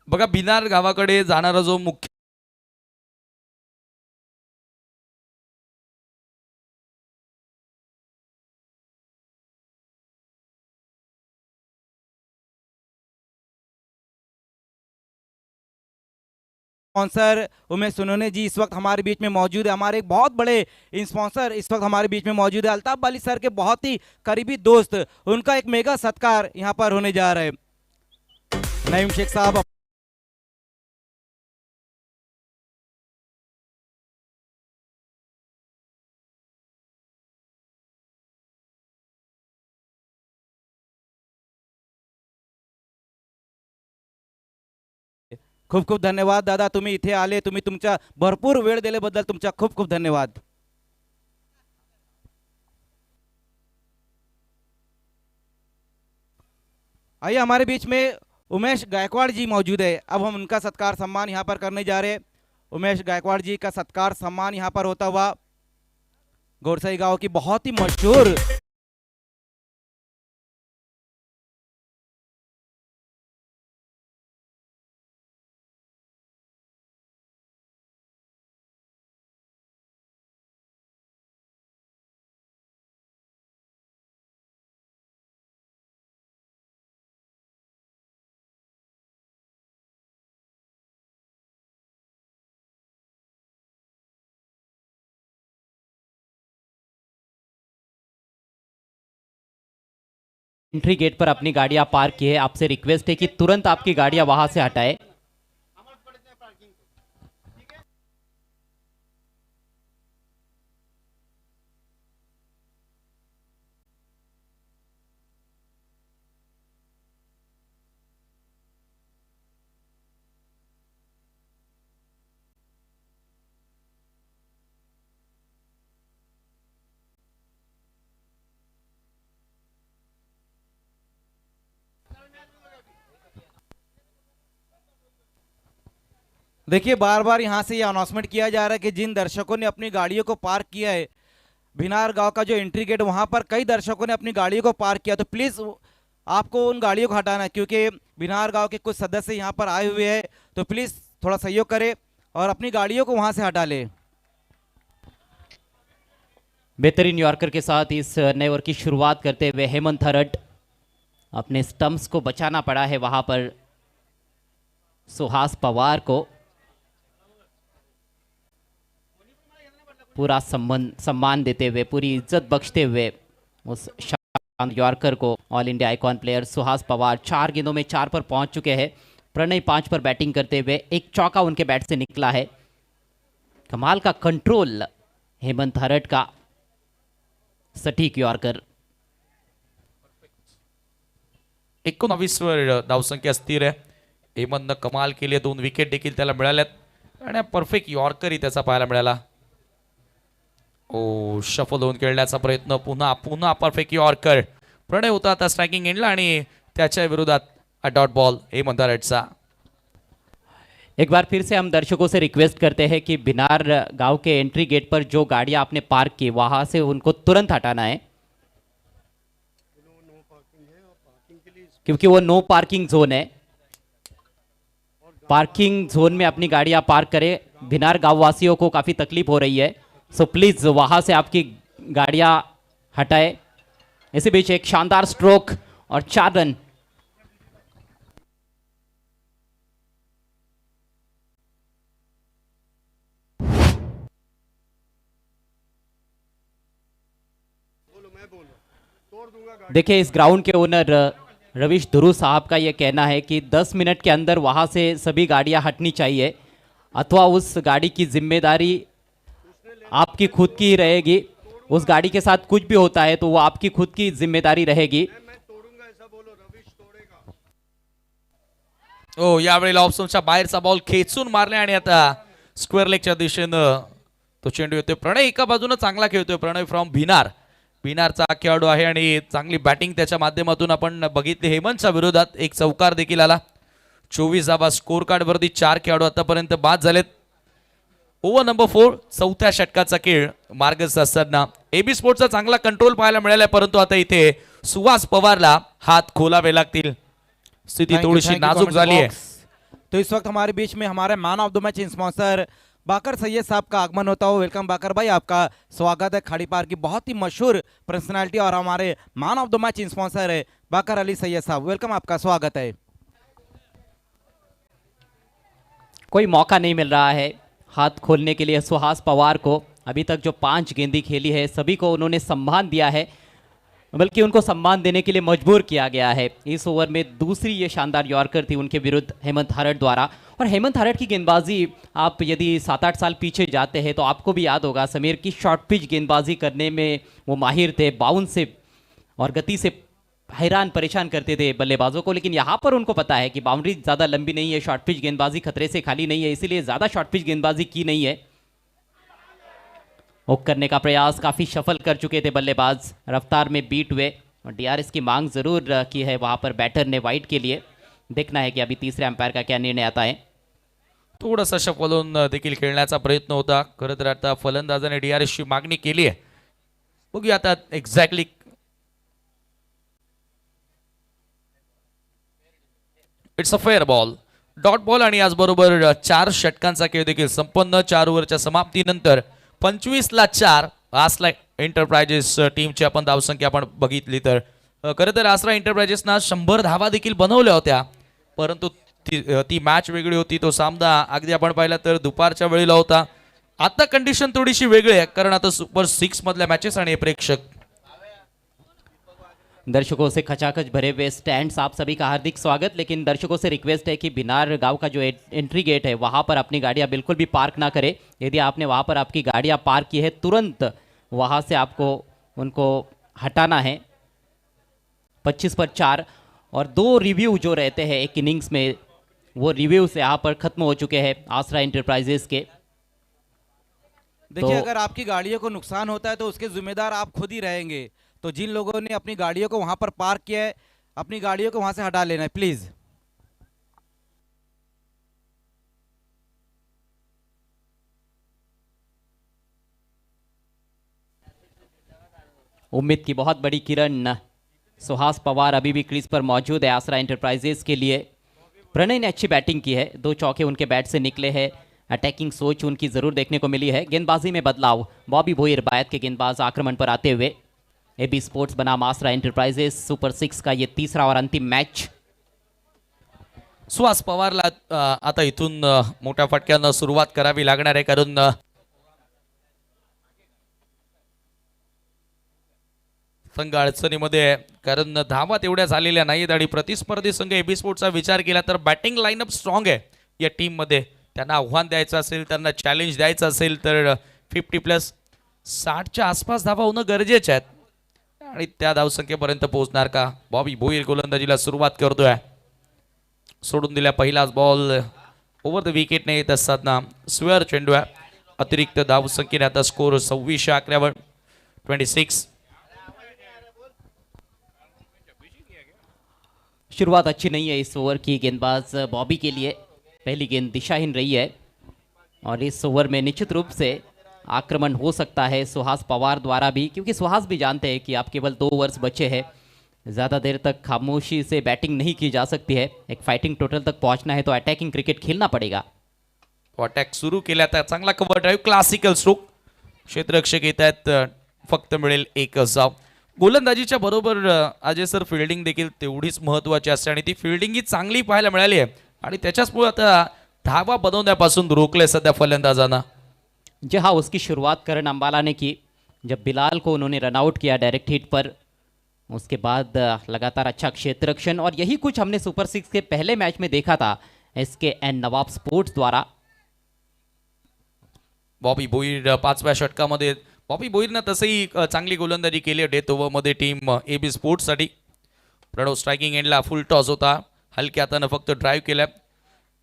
बघा भिनार गावाकडे जाणारा जो मुख्य स्पॉन्सर उमेश सोनोने जी इस वक्त हमारे बीच में मौजूद है। हमारे एक बहुत बड़े स्पॉन्सर इस वक्त हमारे बीच में मौजूद है, अल्ताफ बाली सर के बहुत ही करीबी दोस्त, उनका एक मेगा सत्कार यहाँ पर होने जा रहा है। नईम शेख साहब खूप खूप धन्यवाद दादा, तुम्ही इथे आले, तुम्ही तुमचा भरपूर वेळ दिल्याबद्दल तुमचा खूप खूप धन्यवाद। आइए हमारे बीच में उमेश गायकवाड़ जी मौजूद है, अब हम उनका सत्कार सम्मान यहाँ पर करने जा रहे हैं। उमेश गायकवाड़ जी का सत्कार सम्मान यहाँ पर होता हुआ गोरसई गांव की बहुत ही मशहूर एंट्री गेट पर अपनी गाड़ियां पार्क की है। आपसे रिक्वेस्ट है कि तुरंत आपकी गाड़ियां वहां से हटाएं। देखिए बार बार यहाँ से ये अनाउंसमेंट किया जा रहा है कि जिन दर्शकों ने अपनी गाड़ियों को पार्क किया है भिनार गांव का जो एंट्री गेट, वहां पर कई दर्शकों ने अपनी गाड़ियों को पार्क किया, तो प्लीज आपको उन गाड़ियों को हटाना है, क्योंकि भिनार गांव के कुछ सदस्य यहाँ पर आए हुए हैं, तो प्लीज थोड़ा सहयोग करें और अपनी गाड़ियों को वहां से हटा ले। बेहतरीन यॉर्कर के साथ इस नए ओवर की शुरुआत करते हुए हेमंत हरट, अपने स्टंप्स को बचाना पड़ा है वहां पर सुहास पवार को। पूरा सम्मान देते हुए, पूरी इज्जत बख्शते हुए उस शानदार यॉर्कर को all India icon player Suhas Pawar 4 गेंदों में 4 पर पहुंच चुके हैं। प्रणय 5 पर बैटिंग करते हुए एक चौका उनके बैट से निकला है। कमाल का कंट्रोल हेमंत हरट का, सटीक यॉर्कर। 19 वर धावसंख्या स्थिर आहे। हेमंतनं कमाल केली आहे, 2 विकेट देखील त्याला मिळाल्यात आणि परफेक्ट यॉर्करही त्याचा पाहायला मिळाला। ओ शफल होऊन खेळण्याचा प्रयत्न, पुन्हा पुन्हा परफेक्ट यॉर्कर। प्रणय होता आता स्ट्रायकिंग एंडला आणि त्याच्या विरोधात डॉट बॉल हेमंत हरटचा। एक बार फिर से हम दर्शकों से रिक्वेस्ट करते हैं कि भिनार गांव के एंट्री गेट पर जो गाड़ियां आपने पार्क की वहां से उनको तुरंत हटाना है, क्योंकि वो नो पार्किंग जोन है। पार्किंग जोन में अपनी गाड़ियां पार्क करें। भिनार गांव वासियों को काफी तकलीफ हो रही है, सो प्लीज वहां से आपकी गाड़ियां हटाएं। इसी बीच एक शानदार स्ट्रोक और 4 रन। देखिए इस ग्राउंड के ओनर रविश धुरू साहब का यह कहना है कि 10 मिनट के अंदर वहां से सभी गाड़ियां हटनी चाहिए, अथवा उस गाड़ी की जिम्मेदारी आपकी खुद की ही रहेगी। उस गाड़ी के साथ कुछ भी होता है तो वो आपकी खुद की जिम्मेदारी रहेगी। ओ यावेळेला ऑप्शनच्या बाहेरचा बॉल खेचून मारला आणि आता स्क्वेअर लेगच्या दिशेनं तो चेंडू येतोय। प्रणय एका बाजूने चांगला खेळतोय, प्रणय फ्रॉम भिनार, भिनारचा खेळाडू आहे आणि चांगली बॅटिंग त्याच्या माध्यमातून आपण बघितली। हेमंतच्या विरोधात एक चौकार देखील आला। 24 धावा स्कोर कार्ड वरती 4 खेळाडू आतापर्यंत बाद झालेत। ओव्हर नंबर 4 चौथ्या षटकाचा खेळ मार्गस्थ असताना एबी स्पोर्ट्सचा चांगला कंट्रोल पाहायला मिळाला, परंतु आता इथे सुहास पवारला हात खोलावे लागतील। स्थिती थोड़ी नाजुक झाली है। तो इस वक्त हमारे बीच में हमारे man of the match sponsor Bakar Syed साहब का आगमन होता हो। वेलकम बाकर भाई, आपका स्वागत है। खाड़ी पार की बहुत ही मशहूर पर्सनालिटी और हमारे man of the match sponsor है बाकर अली सैयद साहब, वेलकम, आपका स्वागत है। कोई मौका नहीं मिल रहा है हाथ खोलने के लिए सुहास पवार को। अभी तक जो 5 गेंदें खेली है सभी को उन्होंने सम्मान दिया है, बल्कि उनको सम्मान देने के लिए मजबूर किया गया है। इस ओवर में दूसरी ये शानदार यॉर्कर थी उनके विरुद्ध हेमंत हरट द्वारा। और हेमंत हरट की गेंदबाजी, आप यदि 7-8 साल पीछे जाते हैं तो आपको भी याद होगा समीर की शॉर्ट पिच गेंदबाजी करने में वो माहिर थे, बाउंस से और गति से हैरान परेशान करते थे बल्लेबाजों को। लेकिन यहाँ पर उनको पता है कि बाउंड्री ज़्यादा लंबी नहीं है, शॉर्ट पिच गेंदबाजी खतरे से खाली नहीं है, इसीलिए ज़्यादा शॉर्ट पिच गेंदबाजी की नहीं है। हुक करने का प्रयास, काफ़ी शफल कर चुके थे बल्लेबाज, रफ्तार में बीट हुए और डीआरएस की मांग ज़रूर की है वहाँ पर बैटर ने वाइड के लिए। देखना है कि अभी तीसरे अंपायर का क्या निर्णय आता है। थोडासा शफलून देखील खेळण्याचा प्रयत्न होता। खरं तर आता फलंदाजाने डीआरएसची मागणी केली आहे, बघूया आता exactly it's a fair ball, dot ball आणि याचबरोबर 4 षटकांचा खेळ देखील संपन्न। 4 ओव्हरच्या समाप्तीनंतर 25-4 आसरा एंटरप्राइजेस टीमची आपण धावसंख्या आपण बघितली तर खरं तर आसरा एंटरप्राइजेसना 100 धावा देखील बनवल्या होत्या, परंतु ती मॅच वेगळी होती। तो सामना अगदी आपण पाहिला तर दुपारच्या वेळेला होता। आता कंडिशन थोडीशी वेगळी आहे, कारण आता सुपर 6 मधल्या मॅचेस आणि प्रेक्षक दर्शकों से खचाखच भरे हुए स्टैंड्स, आप सभी का हार्दिक स्वागत। लेकिन दर्शकों से रिक्वेस्ट है कि बिनार गांव का जो एंट्री गेट है वहां पर अपनी गाड़ियां बिल्कुल भी पार्क ना करें। यदि आपने वहां पर आपकी गाड़ियां पार्क की है तुरंत वहां से आपको उनको हटाना है। 25-4 और 2 रिव्यू जो रहते हैं एक इनिंग्स में, वो रिव्यूज यहाँ पर खत्म हो चुके हैं आसरा एंटरप्राइजेस के। देखिए, तो- अगर आपकी गाड़ियों को नुकसान होता है तो उसके जिम्मेदार आप खुद ही रहेंगे। तो जिन लोगों ने अपनी गाड़ियों को वहां पर पार्क किया है, अपनी गाड़ियों को वहां से हटा लेना है प्लीज। उम्मीद की बहुत बड़ी किरण सुहास पवार अभी भी क्रीज पर मौजूद है आसरा एंटरप्राइजेस के लिए। प्रणय ने अच्छी बैटिंग की है, 2 चौके उनके बैट से निकले हैं। अटैकिंग सोच उनकी जरूर देखने को मिली है। गेंदबाजी में बदलाव, बॉबी भोईर बायत के गेंदबाज आक्रमण पर आते हुए। एबी स्पोर्ट्स बनाम आसरा एंटरप्राइजेस सुपर 6 का ये तीसरा और अंतिम मैच। सुहास पवारला आता इथून मोठ्या फटक्यानं सुरुवात करावी लागणार आहे, कारण संघ अडचणीमध्ये आहे, कारण धावा तेवढ्या झालेल्या नाहीत आणि प्रतिस्पर्धी संघ एबी स्पोर्ट्सचा विचार केला तर बॅटिंग लाईनअप स्ट्रॉंग आहे या टीममध्ये। त्यांना आव्हान द्यायचं असेल, त्यांना चॅलेंज द्यायचं असेल तर 50+ 60च्या आसपास धावा होणं गरजेचे आहेत आणि त्या धावसंख्येपर्यंत पोहोचणार का? बॉबी भोईर गोलंदाजीला सुरुवात करतोय, सोडून दिल्या पहिलाच बॉल ओव्हर द विकेटने येत असताना स्वेअर चेंडू आहे। अतिरिक्त धावसंख्येने आता स्कोर 26-11 26। शुरुआत अच्छी नहीं है इस ओवर की गेंदबाज बॉबी के लिए। पहली गेंद दिशाहीन रही है और इस ओवर में निश्चित रूप से आक्रमण हो सकता है सुहास पवार द्वारा भी, क्योंकि सुहास भी जानते हैं कि आप केवल 2 ओवर्स बचे हैं, ज़्यादा देर तक खामोशी से बैटिंग नहीं की जा सकती है। एक फाइटिंग टोटल तक पहुंचना है तो अटैकिंग क्रिकेट खेलना पड़ेगा। अटॅक सुरू केला तर चांगला कव्हर ड्राईव्ह, क्लासिकल स्ट्रोक, क्षेत्ररक्षक येत आहेत, फक्त मिळेल 1 धाव। गोलंदाजीच्या बरोबर अजय सर फिल्डिंग देखील तेवढीच महत्त्वाची असते आणि ती फिल्डिंग ही चांगली पाहायला मिळाली आहे आणि त्याच्याचमुळे आता धावा बनवण्यापासून रोकले सध्या फलंदाजांना। जी हाँ, उसकी शुरुआत करण अंबाला ने की जब बिलाल को उन्होंने रनआउट किया डायरेक्ट हिट पर। उसके बाद लगातार अच्छा क्षेत्ररक्षण, और यही कुछ हमने सुपर 6 के पहले मैच में देखा था SKN नवाब स्पोर्ट्स द्वारा। बॉबी भोईर 5व्या षटकामध्ये, बॉबी भोईरनं तसंही चांगली गोलंदाजी केली आहे डेथ ओव्हरमध्ये टीम एबी स्पोर्ट्ससाठी। प्रणव स्ट्रायकिंग एंडला फुल टॉस होता, हलक्या हातानं फक्त ड्राईव्ह केला।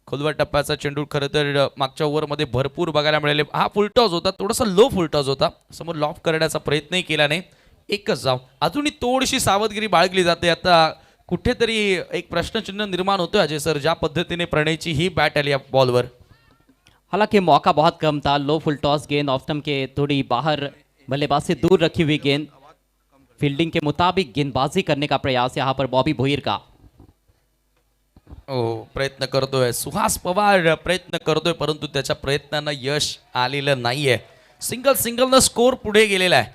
खोलवर टप्प्याचा चेंडू खरं तर मागच्या ओव्हरमध्ये भरपूर बघायला मिळाले। हा फुल टॉस होता, थोडासा लो फुल टॉस होता, समोर लॉफ करण्याचा प्रयत्नही केला नाही, 1च धाव। अजूनही थोडीशी सावधगिरी बाळगली जाते। आता कुठेतरी एक प्रश्नचिन्ह निर्माण होतोय अजय सर, ज्या पद्धतीने प्रणयची ही बॅट आली या बॉलवर। हालांकि मौका बहुत कम था, लो फुल टॉस गेंद, ऑफ स्टंप के थोड़ी बाहर बल्लेबाज से दूर रखी हुई गेंद। फील्डिंग के मुताबिक गेंदबाजी करने का प्रयास यहाँ पर बॉबी भोईर का। प्रयत्न करतोय सुहास पवार, प्रयत्न करतोय, परंतु त्याच्या प्रयत्नांना यश आलेलं नाहीये। सिंगल न स्कोर पुढे गेलेला आहे।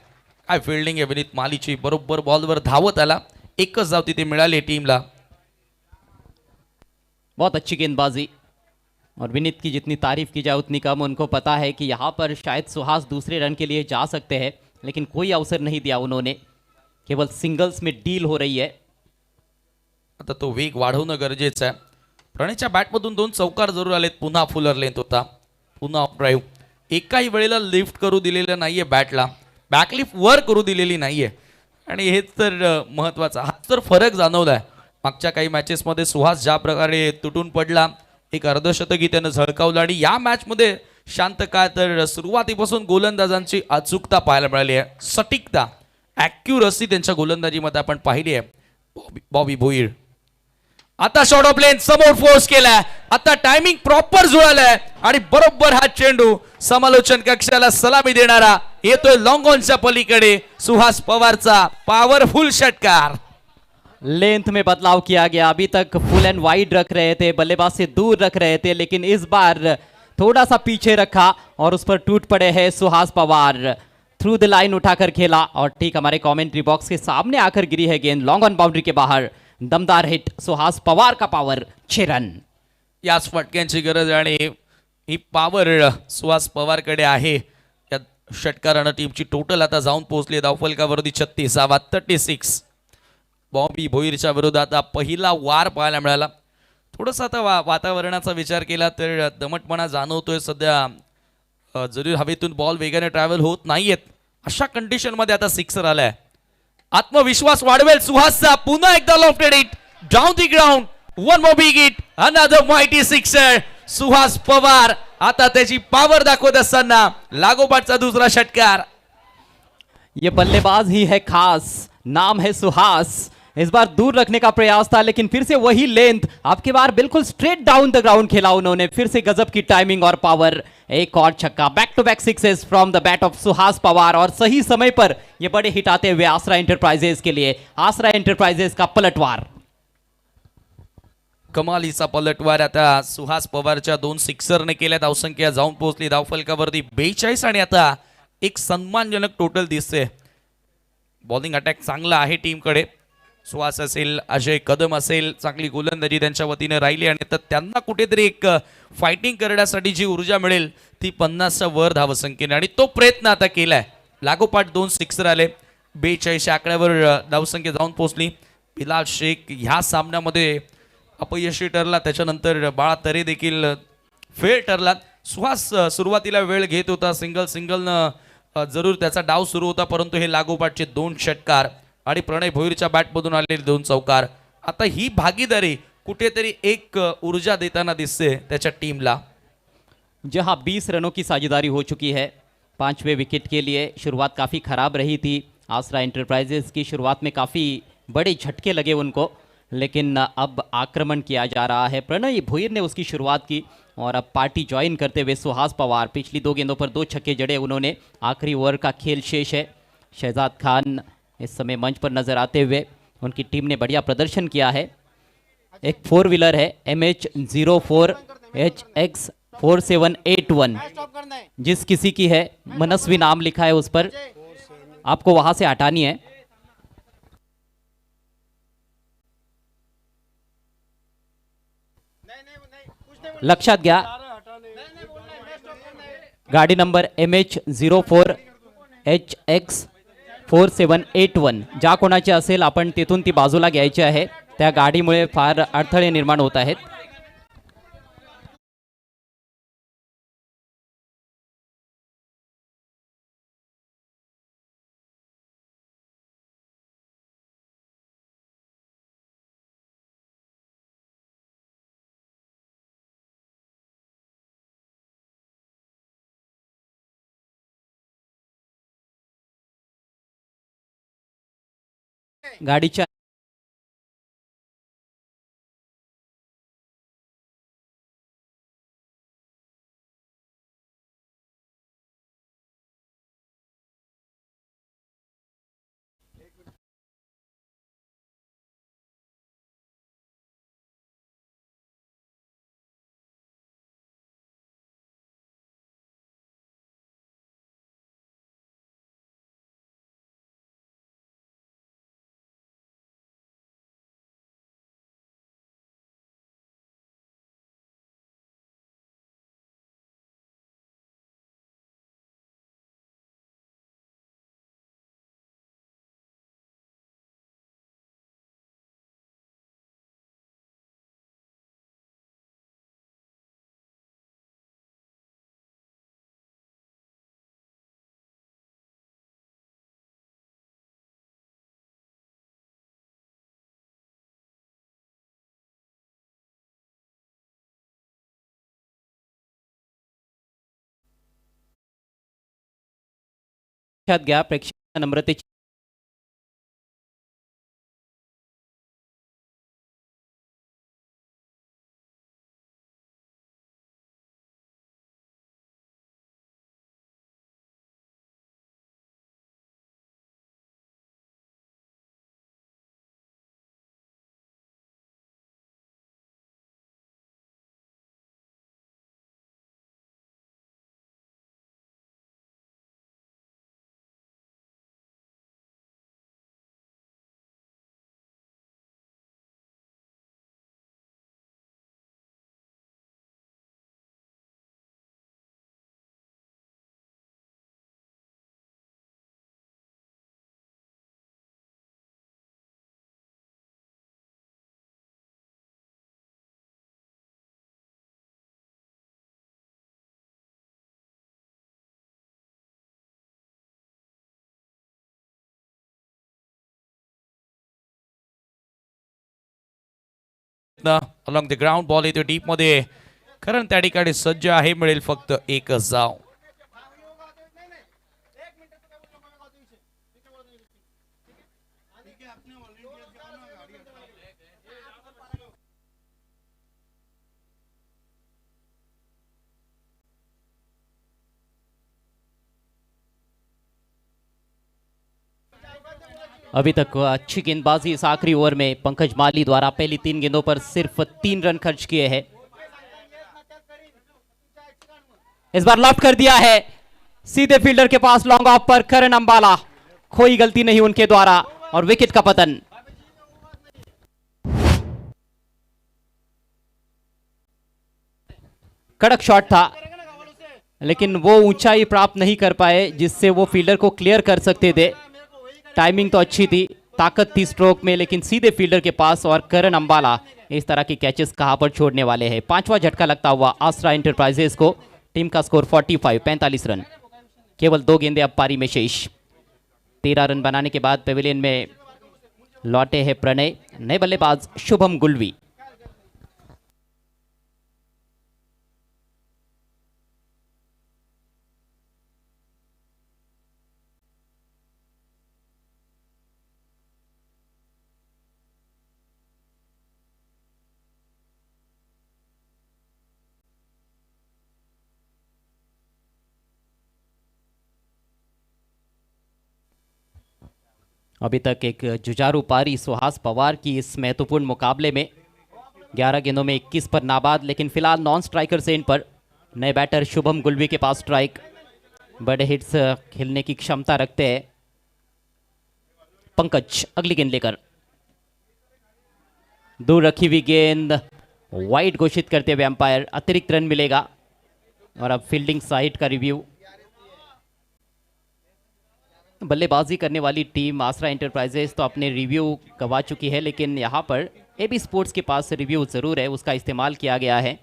काय फिल्डिंग आहे विनीत मालीची, बरोबर बॉलवर धावत आला, 1च धाव तिथे मिळाली टीमला। बहुत अच्छी गेंदबाजी, और विनीत की जितनी तारीफ की जाए उतनी कम। उनको पता है कि यहाँ पर शायद सुहास दूसरे रन के लिए जा सकते हैं, लेकिन कोई अवसर नहीं दिया उन्होंने। केवल सिंगल्स में डील हो रही है। आता तो वेग वाढवणं गरजेचं आहे. प्रणयच्या बॅटमधून 2 चौकार जरूर आलेत. पुन्हा फुलर लेंथ होता, पुन्हा ऑफ ड्राईव्ह. एकाही वेळेला लिफ्ट करू दिलेलं नाहीये बॅटला, बॅकलिफ्ट वर करू दिलेली नाहीये. आणि हेच तर महत्वाचा, हाच तर फरक जाणवलाय. मागच्या काही मॅचेसमध्ये सुहास ज्या प्रकारे तुटून पडला, एक अर्धशतकी त्यानं झळकावलं, आणि या मॅचमध्ये शांत काय तर सुरुवातीपासून गोलंदाजांची अचूकता पाहायला मिळाली आहे. सटीकता, ॲक्युरसी त्यांच्या गोलंदाजीमध्ये आपण पाहिली आहे. बॉबी भोईर आता शॉर्ट ऑफ लेन समोर फोर्स केलाय. आता टायमिंग प्रॉपर जुळालाय आणि बरोबर हा चेंडू समालोचन कक्षाला सलामी देणारा येतोय लॉंग ऑनच्या पलीकडे. सुहास पवारचा पॉवरफुल षटकार. लेंथ में बदलाव किया गया। अभी तक फुल एंड वाइड रख रहे थे, बल्लेबाज से दूर रख रहे थे, लेकिन इस बार थोड़ा सा पीछे रखा और उस पर टूट पड़े हैं Suhas Pawar. Through the line उठाकर खेला और ठीक हमारे कमेंट्री बॉक्स के सामने आकर गिरी है गेंद लॉन्ग ऑन बाउंड्री के बाहर। दमदार हिट, सुहास पवार का पावर 6 रन। याच फटक्यांची गरज आणि ही पॉवर सुहास पवारकडे आहे. या षटकारानं टीमची टोटल आता जाऊन पोहोचली धावफलकावरती 36. 36. बॉबी भोईरच्या विरोधात पहिला वार पाहायला मिळाला. थोडंसं आता वातावरणाचा विचार केला तर दमटपणा जाणवतोय सध्या. जरी हवेतून बॉल वेगाने ट्रॅव्हल होत नाहीयेत, अशा कंडिशनमध्ये आता सिक्सर आलाय. आत्मविश्वास वाढवेल सुहासचा. पुन्हा एकदा lofted hit down the ground. One more big hit, another mighty sixer. Suhas Pawar आता त्याची पॉवर दाखवत असताना लागोपाठचा दुसरा षटकार. ये बल्लेबाज ही है खास, नाम है सुहास। इस बार दूर रखने का प्रयास था, लेकिन फिर से वही लेंथ। अब की बार बिल्कुल स्ट्रेट डाउन द ग्राउंड खेला उन्होंने। फिर से गजब की टाइमिंग और पावर। एक और छक्का, back to back sixes from the bat of Suhas Pawar. और सही समय पर ये बड़े हिट आते हुए आसरा एंटरप्राइजेस के लिए। आसरा एंटरप्राइजेस का पलटवार, कमालीचा पलटवार आता सुहास पवारच्या 2 सिक्सरने केल्या. धावसंख्या जाऊन पोहोचली धावफलकावरती 42 आणि आता एक सन्मानजनक टोटल दिसते. बॉलिंग अटॅक चांगला आहे टीमकडे. सुहास असेल, अजय कदम असेल, चांगली गोलंदाजी त्यांच्या वतीने राहिली आणि तर त्यांना कुठेतरी एक फायटिंग करण्यासाठी जी ऊर्जा मिळेल ती 50च्या वर धावसंख्येने, आणि तो प्रयत्न आता केलाय. लागोपाठ 2 सिक्सर आले. 42 आकड्यावर धावसंख्या जाऊन पोहोचली. बिलाल शेख ह्या सामन्यामध्ये अपयशी ठरला, त्याच्यानंतर बाळा तरे देखील फेल ठरला. सुहास सुरुवातीला वेळ घेत होता, सिंगलनं जरूर त्याचा डाव सुरू होता, परंतु हे लागोपाठचे 2 षटकार आणि प्रणय भोईरच्या बॅटमधून आलेले 2 चौकार. आता ही भागीदारी कुठेतरी एक ऊर्जा देताना दिसते त्याच्या टीमला. जहां 20 रनों की साझेदारी हो चुकी है 5वें विकेट के लिए। शुरुआत काफ़ी ख़राब रही थी आसरा एंटरप्राइजेस की। शुरुआत में काफ़ी बड़े झटके लगे उनको, लेकिन अब आक्रमण किया जा रहा है। प्रणय भोईर ने उसकी शुरुआत की और अब पार्टी ज्वाइन करते हुए सुहास पवार। पिछली 2 गेंदों पर 2 छक्के जड़े उन्होंने। आखिरी ओवर का खेल शेष है। शहजाद खान इस समय मंच पर नजर आते हुए। उनकी टीम ने बढ़िया प्रदर्शन किया है। एक 4 व्हीलर है MH04HX4781, जिस किसी की है मनस्वी नाम लिखा है उस पर, आपको वहां से हटानी है। लक्षात घ्या, गाडी नंबर MH04HX4781 ज्या कोणाची असेल आपण तिथून ती बाजूला घ्यायची आहे. त्या गाडीमुळे फार अडथळे निर्माण होत आहेत. गाडीच्या लक्षात घ्या प्रेक्षक नम्रतेची अलॉंग द ग्राउंड बॉल येतो डीप मध्ये. करण त्या ठिकाणी सज्ज आहे, मिळेल फक्त एकच धाव. अभी तक अच्छी गेंदबाजी इस आखिरी ओवर में पंकज माली द्वारा पहली 3 गेंदों पर सिर्फ 3 रन खर्च किए हैं. इस बार लॉफ्ट कर दिया है सीधे फील्डर के पास लॉन्ग ऑफ पर करण अंबाला. कोई गलती नहीं उनके द्वारा और विकेट का पतन. कड़क शॉट था लेकिन वो ऊंचाई प्राप्त नहीं कर पाए जिससे वो फील्डर को क्लियर कर सकते थे. टाइमिंग तो अच्छी थी, ताकत थी स्ट्रोक में, लेकिन सीधे फील्डर के पास. और करण अंबाला इस तरह के कैचेस कहां पर छोड़ने वाले हैं. 5वां झटका लगता हुआ आसरा एंटरप्राइजेस को. टीम का स्कोर 45 रन. केवल 2 गेंदें अब पारी में शेष. 13 रन बनाने के बाद पेविलियन में लौटे हैं प्रणय. नए बल्लेबाज शुभम गुलवी. अभी तक एक जुझारू पारी सुहास पवार की इस महत्वपूर्ण मुकाबले में. 11 गेंदों में 21 पर नाबाद, लेकिन फिलहाल नॉन स्ट्राइकर सेंड पर. नए बैटर शुभम गुलवी के पास स्ट्राइक. बड़े हिट्स खेलने की क्षमता रखते हैं पंकज. अगली गेंद लेकर दूर रखी हुई गेंद वाइड घोषित करते हुए अंपायर. अतिरिक्त रन मिलेगा. और अब फील्डिंग साइड का रिव्यू. बल्लेबाजी करने वाली टीम आसरा एंटरप्राइजेस तो अपने रिव्यू गवा चुकी है, लेकिन यहां पर एबी स्पोर्ट्स के पास रिव्यू जरूर है, उसका इस्तेमाल किया गया है.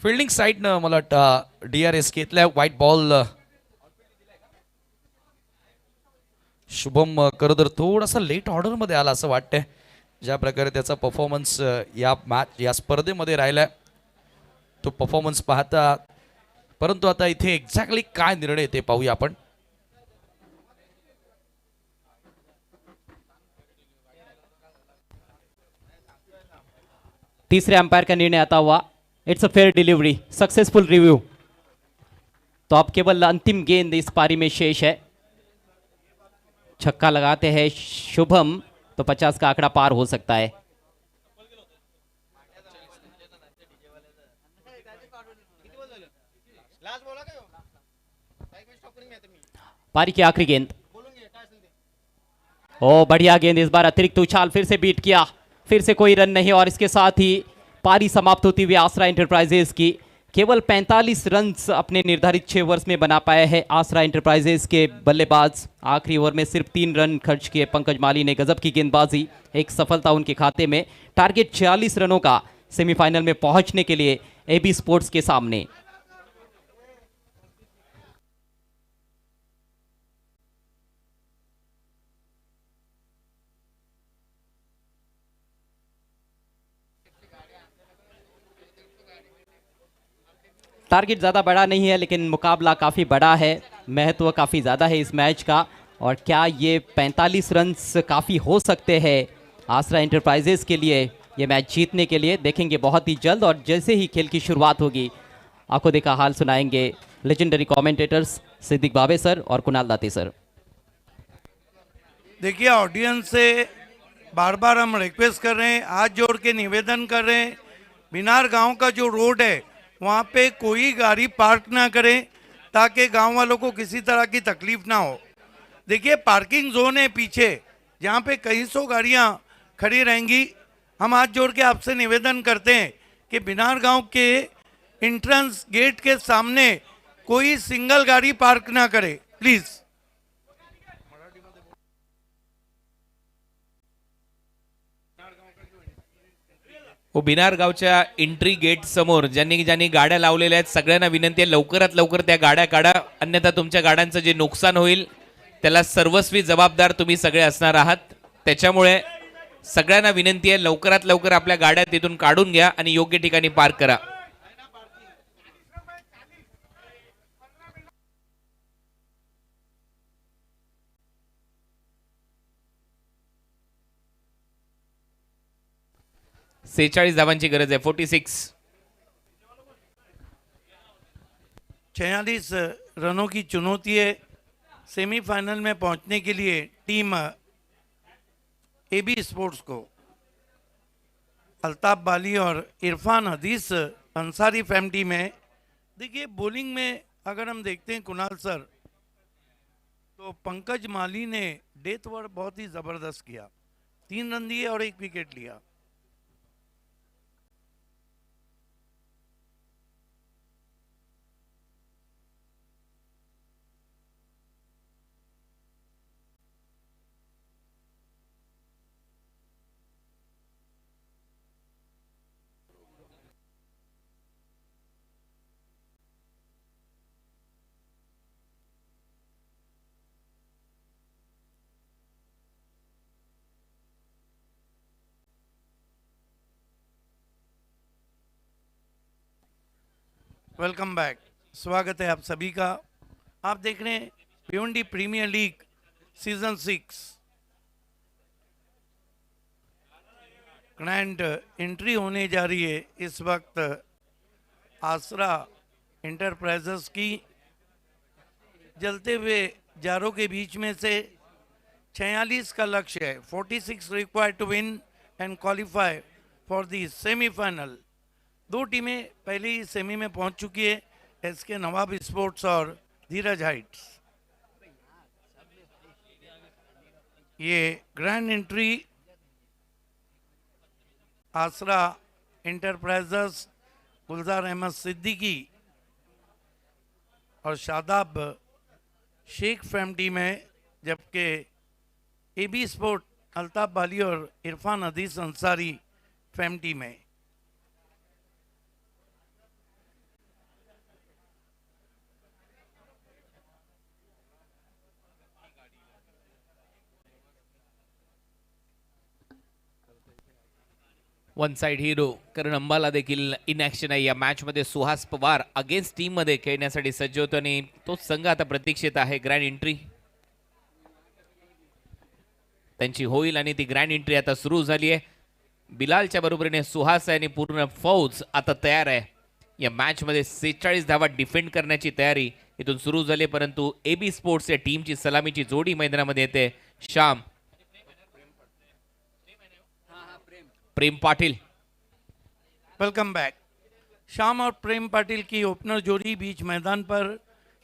फिल्डिंग साईडनं मला वाटतं DRS घेतलाय. White ball. शुभम करदर थोडासा लेट ऑर्डर मध्ये आला असं वाटतंय. ज्या प्रकारे त्याचा परफॉर्मन्स या स्पर्धेमध्ये राहिलाय, तो परफॉर्मन्स पाहता. परंतु आता इथे एक्झॅक्टली काय निर्णय ते पाहूया आपण. तीसरे अंपायर का निर्णय आता हुआ. It's a fair delivery, successful review. तो अब केवल अंतिम गेंद इस पारी में शेष है. छक्का लगाते हैं शुभम तो 50 का आंकड़ा पार हो सकता है. पारी की आखिरी गेंद. ओ बढ़िया गेंद. इस बार अतिरिक्त उछाल फिर से बीट किया. फिर से कोई रन नहीं और इसके साथ ही पारी समाप्त होती हुई आसरा एंटरप्राइजेस की. केवल 45 रन अपने निर्धारित 6 ओवर्स में बना पाए हैं आसरा एंटरप्राइजेस के बल्लेबाज. आखिरी ओवर में सिर्फ 3 रन खर्च किए पंकज माली ने. गजब की गेंदबाजी, एक सफलता उनके खाते में. टारगेट 46 रनों का सेमीफाइनल में पहुंचने के लिए एबी स्पोर्ट्स के सामने. टारगेट ज़्यादा बड़ा नहीं है, लेकिन मुकाबला काफ़ी बड़ा है, महत्व काफ़ी ज़्यादा है इस मैच का। और क्या ये 45 रन्स काफ़ी हो सकते हैं आसरा एंटरप्राइजेस के लिए ये मैच जीतने के लिए? देखेंगे बहुत ही जल्द, और जैसे ही खेल की शुरुआत होगी आंखों देखा हाल सुनाएंगे legendary commentators Siddique Babe sir और कुणाल दाती सर। देखिए, ऑडियंस से बार बार हम रिक्वेस्ट कर रहे हैं, हाथ जोड़ के निवेदन कर रहे हैं, बिनार गांव का जो रोड है वहाँ पे कोई गाड़ी पार्क ना करें ताकि गांव वालों को किसी तरह की तकलीफ ना हो। देखिए, पार्किंग जोन है पीछे जहाँ पे कई सौ गाड़ियाँ खड़ी रहेंगी। हम हाथ जोड़ के आपसे निवेदन करते हैं कि बिनार गांव के एंट्रेंस गेट के सामने कोई सिंगल गाड़ी पार्क ना करे, प्लीज़। हो बिनार गावच्या एंट्री गेट समोर ज्यांनी ज्यांनी गाड्या लावलेल्या आहेत सगळ्यांना विनंती आहे लवकरात लवकर त्या गाड्या काढा, अन्यथा तुमच्या गाड्यांचं जे नुकसान होईल त्याला सर्वस्वी जबाबदार तुम्ही सगळे असणार आहात। त्याच्यामुळे सगळ्यांना विनंती आहे लवकरात लवकर आपल्या गाड्या तिथून काढून घ्या आणि योग्य ठिकाणी पार्क करा। सेहेचाळीस धावांची गरज आहे, 46। 46 रनों की चुनौती है सेमीफाइनल में पहुंचने के लिए टीम एबी स्पोर्ट्स को। अल्ताफ बाली और इरफान हदीस अंसारी फैमिली में। देखिए, बॉलिंग में अगर हम देखते हैं कुणाल सर, तो पंकज माली ने डेथ ओवर बहुत ही ज़बरदस्त किया, 3 रन दिए और 1 विकेट लिया। वेलकम बैक, स्वागत है आप सभी का। आप देख रहे हैं Bhiwandi premier league season 6 grand entry होने जा रही है इस वक्त आसरा एंटरप्राइजेस की। जलते हुए जारों के बीच में से 46 का लक्ष्य है, 46 required to win and qualify for the semifinal. 2 टीमें पहले ही सेमी में पहुंच चुकी है, एसके नवाब स्पोर्ट्स और धीरज हाइट्स। ये ग्रैंड एंट्री आसरा एंटरप्राइजेस गुलजार अहमद सिद्दीकी और शादाब शेख फैमिली में, जबकि एबी स्पोर्ट अल्ताफ बाली और इरफान हदीस अंसारी फैमिली में। वन साइड हिरो करण अंबाला देखील इन ॲक्शन आहे या मॅच मध्ये। सुहास पवार अगेन्स्ट टीम मध्ये खेळण्यासाठी सज्ज होतो आणि तोच संघ आता प्रतीक्षेत आहे ग्रँड एंट्री त्यांची होईल आणि ती ग्रँड एंट्री आता सुरू झाली आहे। बिलालच्या बरोबरीने सुहास आहे आणि पूर्ण फौज आता तयार आहे या मॅच मध्ये। 46 धावा डिफेंड करण्याची तयारी इथून सुरू झाली, परंतु एबी स्पोर्ट्स या टीमची सलामीची जोडी मैदानामध्ये येते। श्याम प्रेम पाटिल। Welcome back. श्याम और प्रेम पाटिल की ओपनर जोड़ी बीच मैदान पर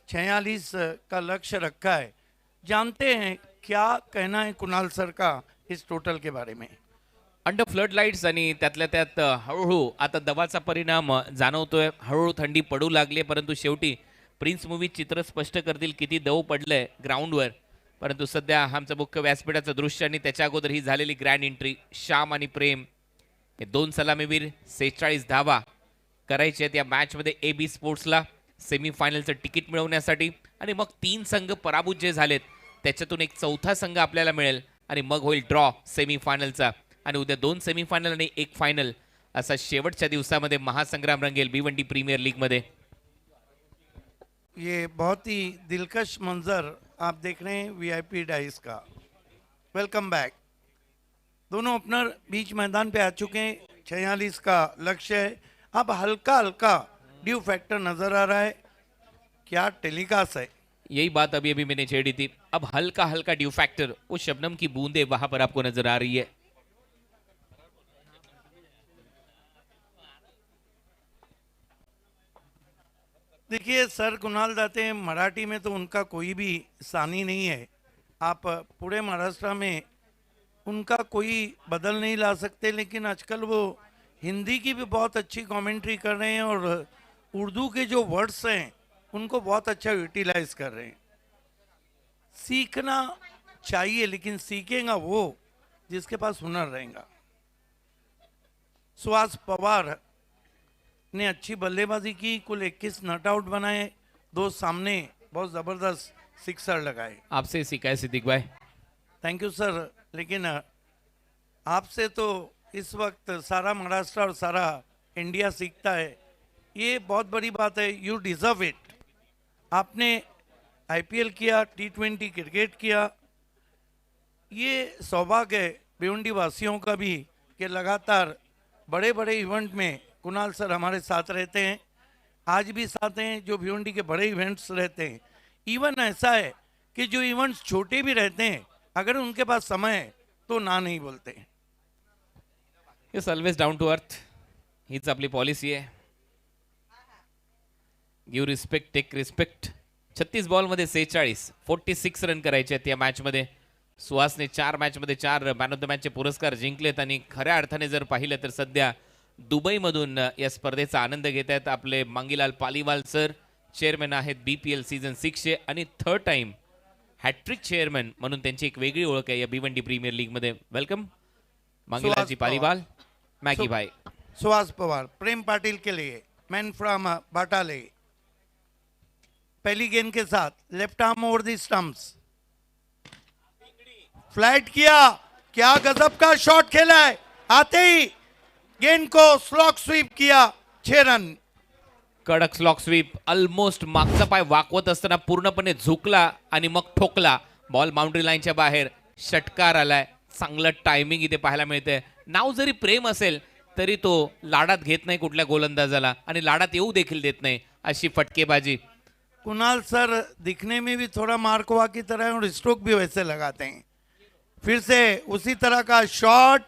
46 का लक्ष्य रखा है। जानते हैं क्या कहना है कुणाल सर का इस टोटल के बारे में। अंडर फ्लड लाईट्स आणि त्यातल्या त्यात हळूहळू आता दबाचा परिणाम जाणवतोय, हळूहळू थंडी पडू लागली, परंतु शेवटी प्रिन्स मूवी चित्र स्पष्ट करतील किती दव पडलंय ग्राउंडवर। परंतु सध्या आमचं मुख्य व्यासपीठाचं दृश्य आणि त्याच्या अगोदर ही झालेली ग्रँड एंट्री। श्याम आणि प्रेम हे 2 सलामीवीर 46 धावा करायचे आहेत या मॅच मध्ये एबी स्पोर्ट्सला सेमीफायनलचं तिकीट मिळवण्यासाठी। आणि मग 3 संघ पराभूत जे झालेत त्याच्यातून एक चौथा संघ आपल्याला मिळेल आणि मग होईल ड्रॉ सेमीफायनलचा। आणि उद्या 2 सेमीफायनल आणि 1 फायनल असा शेवटच्या दिवसामध्ये महासंग्राम रंगेल भिवंडी प्रीमियर लीग मध्ये। ये बहुत ही दिलकश मंजर आप देख रहे हैं वीआईपी डाइस का। Welcome back. दोनों ओपनर बीच मैदान पे आ चुके हैं। 46 का लक्ष्य है। अब हल्का हल्का ड्यू फैक्टर नजर आ रहा है। क्या टेलीकास्ट है। यही बात अभी अभी मैंने छेड़ी थी। अब हल्का हल्का ड्यू फैक्टर, वो शबनम की बूंदे वहां पर आपको नजर आ रही है। देखिए सर कुणाल दाते मराठी में तो उनका कोई भी सानी नहीं है। आप पूरे महाराष्ट्र में उनका कोई बदल नहीं ला सकते, लेकिन आजकल वो हिंदी की भी बहुत अच्छी कमेंट्री कर रहे हैं और उर्दू के जो वर्ड्स हैं उनको बहुत अच्छा यूटिलाइज कर रहे हैं। सीखना चाहिए, लेकिन सीखेगा वो जिसके पास हुनर रहेगा। सुहास पवार ने अच्छी बल्लेबाजी की। कुल 21 नॉट आउट बनाए, 2 सामने बहुत जबरदस्त सिक्सर लगाए। आपसे सीखा है सिद्दीक भाई। Thank you sir. लेकिन आपसे तो इस वक्त सारा महाराष्ट्र और सारा इंडिया सीखता है। ये बहुत बड़ी बात है। You deserve it. आपने आईपीएल किया, T20 क्रिकेट किया। ये सौभाग्य है भिवंडी वासियों का भी कि लगातार बड़े बड़े इवेंट में कुणाल सर हमारे साथ रहते हैं। आज भी साथ हैं। जो भिवंडी के बड़े इवेंट्स रहते हैं, इवन ऐसा है कि जो इवेंट्स छोटे भी रहते हैं, अगर उनके पास समय है तो ना नहीं बोलते। It's always down to earth, हीच आपली पॉलिसी आहे। Give respect, take respect. 36 बॉलमध्ये 46 रन करायचे आहेत या मॅचमध्ये। सुहासने 4 मॅचमध्ये 4 मॅन ऑफ द मॅचचे पुरस्कार जिंकलेत आणि खऱ्या अर्थाने जर पाहिलं तर सध्या दुबईमधून या स्पर्धेचा आनंद घेत आहेत आपले मांगीलाल पालीवाल सर। चेअरमॅन आहेत BPL सीझन 6चे आणि 3rd टाइम हॅट्रिक चेअरमॅन म्हणून त्यांची एक वेगळी ओळख आहे या भिवंडी प्रीमियर लीग मध्ये। वेलकम मांगीलालजी पालीवाल, मैगी भाई। सुहास पवार प्रेम पाटिल के लिए, मैन फ्रॉम बाटाले। पहली गेंद के साथ left arm over the stumps, flat किया। क्या गजब का शॉट खेला है। आते ही गेंद को स्लॉक स्वीप किया, 6 रन। कडक स्लॉक स्वीप, ऑलमोस्ट मागचा पाय वाकवत असताना पूर्णपणे झुकला आणि मग ठोकला। बॉल बाउंड्री लाईनच्या बाहेर, षटकार आलाय। चांगलं टायमिंग इथे पाहायला मिळतंय। नाव जरी प्रेम असेल तरी तो लाडात घेत नाही कुठल्या गोलंदाजाला आणि लाडात येऊ देखील देत नाही अशी फटकेबाजी। कुणाल सर दिखने में भी थोड़ा मार्कवा की तरह है और स्ट्रोक भी वैसे लगाते हैं। फिर से उसी तरह का शॉट,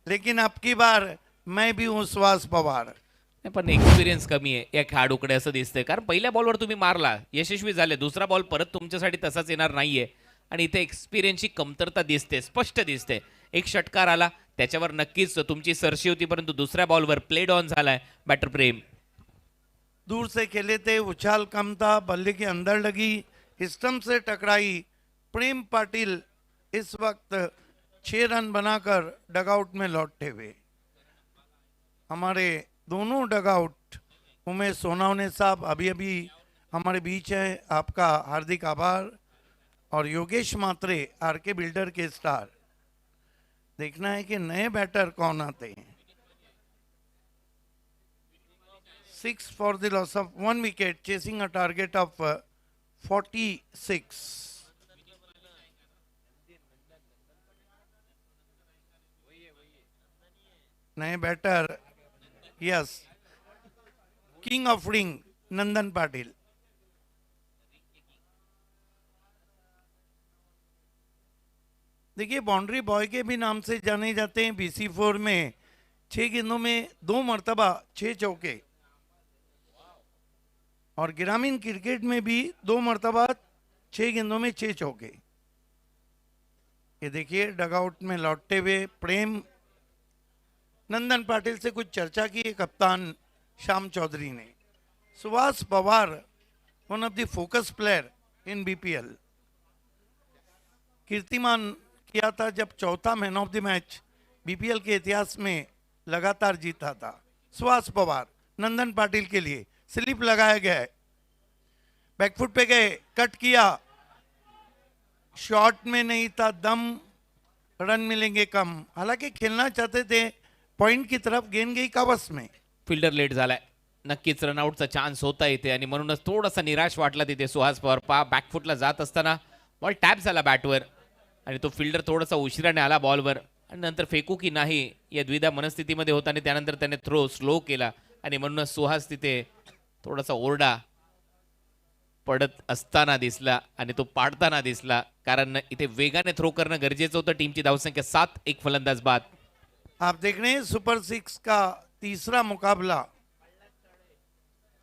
लेकिन अब की बार मैं भी हूँ सुहास पवार। नाही, पण एक्सपिरियन्स कमी आहे या खेळाडूकडे असं दिसतंय। कारण पहिल्या बॉलवर तुम्ही मारला, यशस्वी झाले, दुसरा बॉल परत तुमच्यासाठी तसाच येणार नाहीये आणि इथे एक्सपिरियन्सची कमतरता दिसते, स्पष्ट दिसते। एक षटकार आला त्याच्यावर नक्कीच तुमची सरशी होती, परंतु दुसऱ्या बॉलवर प्लेड ऑन झालाय बॅटर प्रेम। दूर से खेले थे, उछाल कम था, बल्ले के अंदर लगी, स्टंप से टकराई। प्रेम पाटिल इस वक्त 6 रन बनाकर डगआउट में लौटते हुए। हमारे दोनों डगआउट उमेश सोनावने साहब अभी अभी हमारे बीच है, आपका हार्दिक आभार। और योगेश मात्रे आरके बिल्डर के स्टार। देखना है कि नए बैटर कौन आते हैं। 6 for the loss of 1 wicket, chasing a target of 46. नए batter, yes, king of ring Nandan Patil. देखिए बाउंड्री बॉय के भी नाम से जाने जाते हैं। BC4 में 6 गेंदों में 2 मर्तबा 6 चौके, और ग्रामीण क्रिकेट में भी 2 मर्तबा 6 गेंदों में 6 चौके। ये देखिए डगआउट में लौटते हुए प्रेम। नंदन पाटिल से कुछ चर्चा की है कप्तान श्याम चौधरी ने। Suhas Pawar, one of the focus player in BPL, कीर्तिमान किया था जब 4था man of the match BPL के इतिहास में लगातार जीता था। सुहास पवार नंदन पाटिल के लिए स्लिप लगाया गया है। बैकफुट पे गए, कट किया, शॉट में नहीं था दम, रन मिलेंगे कम। हालांकि खेलना चाहते थे पॉइंट की तरफ, गेंद गई कवच में। फिल्डर लेट झालाय। नक्कीच रनआउटचा चान्स होता इथे आणि म्हणूनच थोडासा निराश वाटला तिथे सुहास पवार. बॅकफुटला जात असताना बॉल टॅप झाला बॅटवर आणि तो फिल्डर थोडासा उशिराने आला बॉलवर आणि नंतर फेकू की नाही या द्विधा मनस्थितीमध्ये होता आणि त्यानंतर त्याने थ्रो स्लो केला आणि म्हणूनच सुहास तिथे थोडासा ओरडा पडत असताना दिसला आणि तो पाडताना दिसला, कारण इथे वेगाने थ्रो करणं गरजेचं होतं. टीमची धावसंख्या 7, एक फलंदाज बाद. आप देख रहे हैं सुपर 6 का तीसरा मुकाबला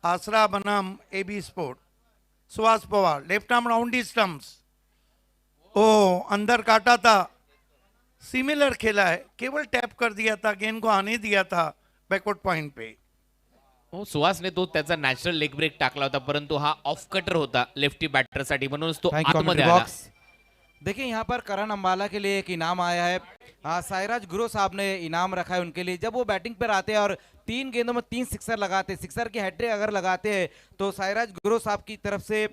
आसरा बनाम AB sport. Suhas Pawar left arm round the stumps, ओ अंदर काटा था, सिमिलर खेला है, केवल टैप कर दिया था, गेंद को आने दिया था बैकवर्ड पॉइंट पे. हो, सुहासने तो त्याचा नॅचरल लेग ब्रेक टाकला होता, परंतु हा ऑफ कटर होता लेफ्टी बॅटरसाठी, म्हणूनच तो थैंक यू आतमध्ये कमेंट्री आला. बॉक्स. देखिए यहाँ पर करण अंबाला के लिए एक इनाम आया है. साइराज गुरु साहब ने इनाम रखा है उनके लिए. जब वो बैटिंग पर आते हैं और 3 गेंदों में 3 सिक्सर लगाते हैं, सिक्सर की हैट्रिक अगर लगाते हैं तो साइराज गुरु साहब की तरफ से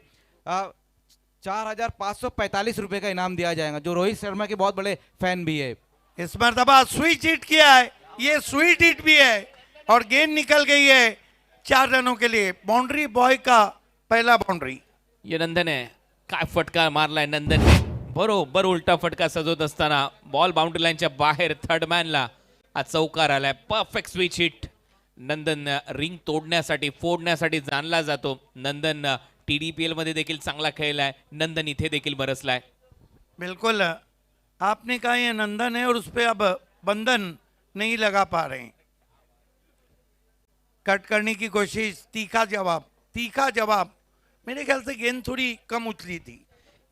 4,545 रुपए का इनाम दिया जाएगा, जो रोहित शर्मा के बहुत बड़े फैन भी है. इस मरतबा स्वीट हिट किया है, ये स्वीट हिट भी है और गेंद निकल गई है 4 रनों के लिए. बाउंड्री बॉय का पहला बाउंड्री. ये नंदन आहे, काय फटका मारलाय नंदनने, बरोबर उलटा फटका सजवत असताना बॉल बाउंड्री लाईनच्या बाहेर थर्ड मॅनला हा चौकार आलाय. Perfect switch hit. Nandan ring तोडण्यासाठी फोडण्यासाठी जाणला जातो. नंदन TDPL मध्ये देखील चांगला खेळलाय. नंदन इथे देखील बरसलाय. बिल्कुल आपने कहा ये नंदन है और उस पर अब बंधन नहीं लगा पा रहे हैं. कट करने की कोशिश, तीखा जवाब. मेरे ख्याल से गेंद थोड़ी कम उछली थी.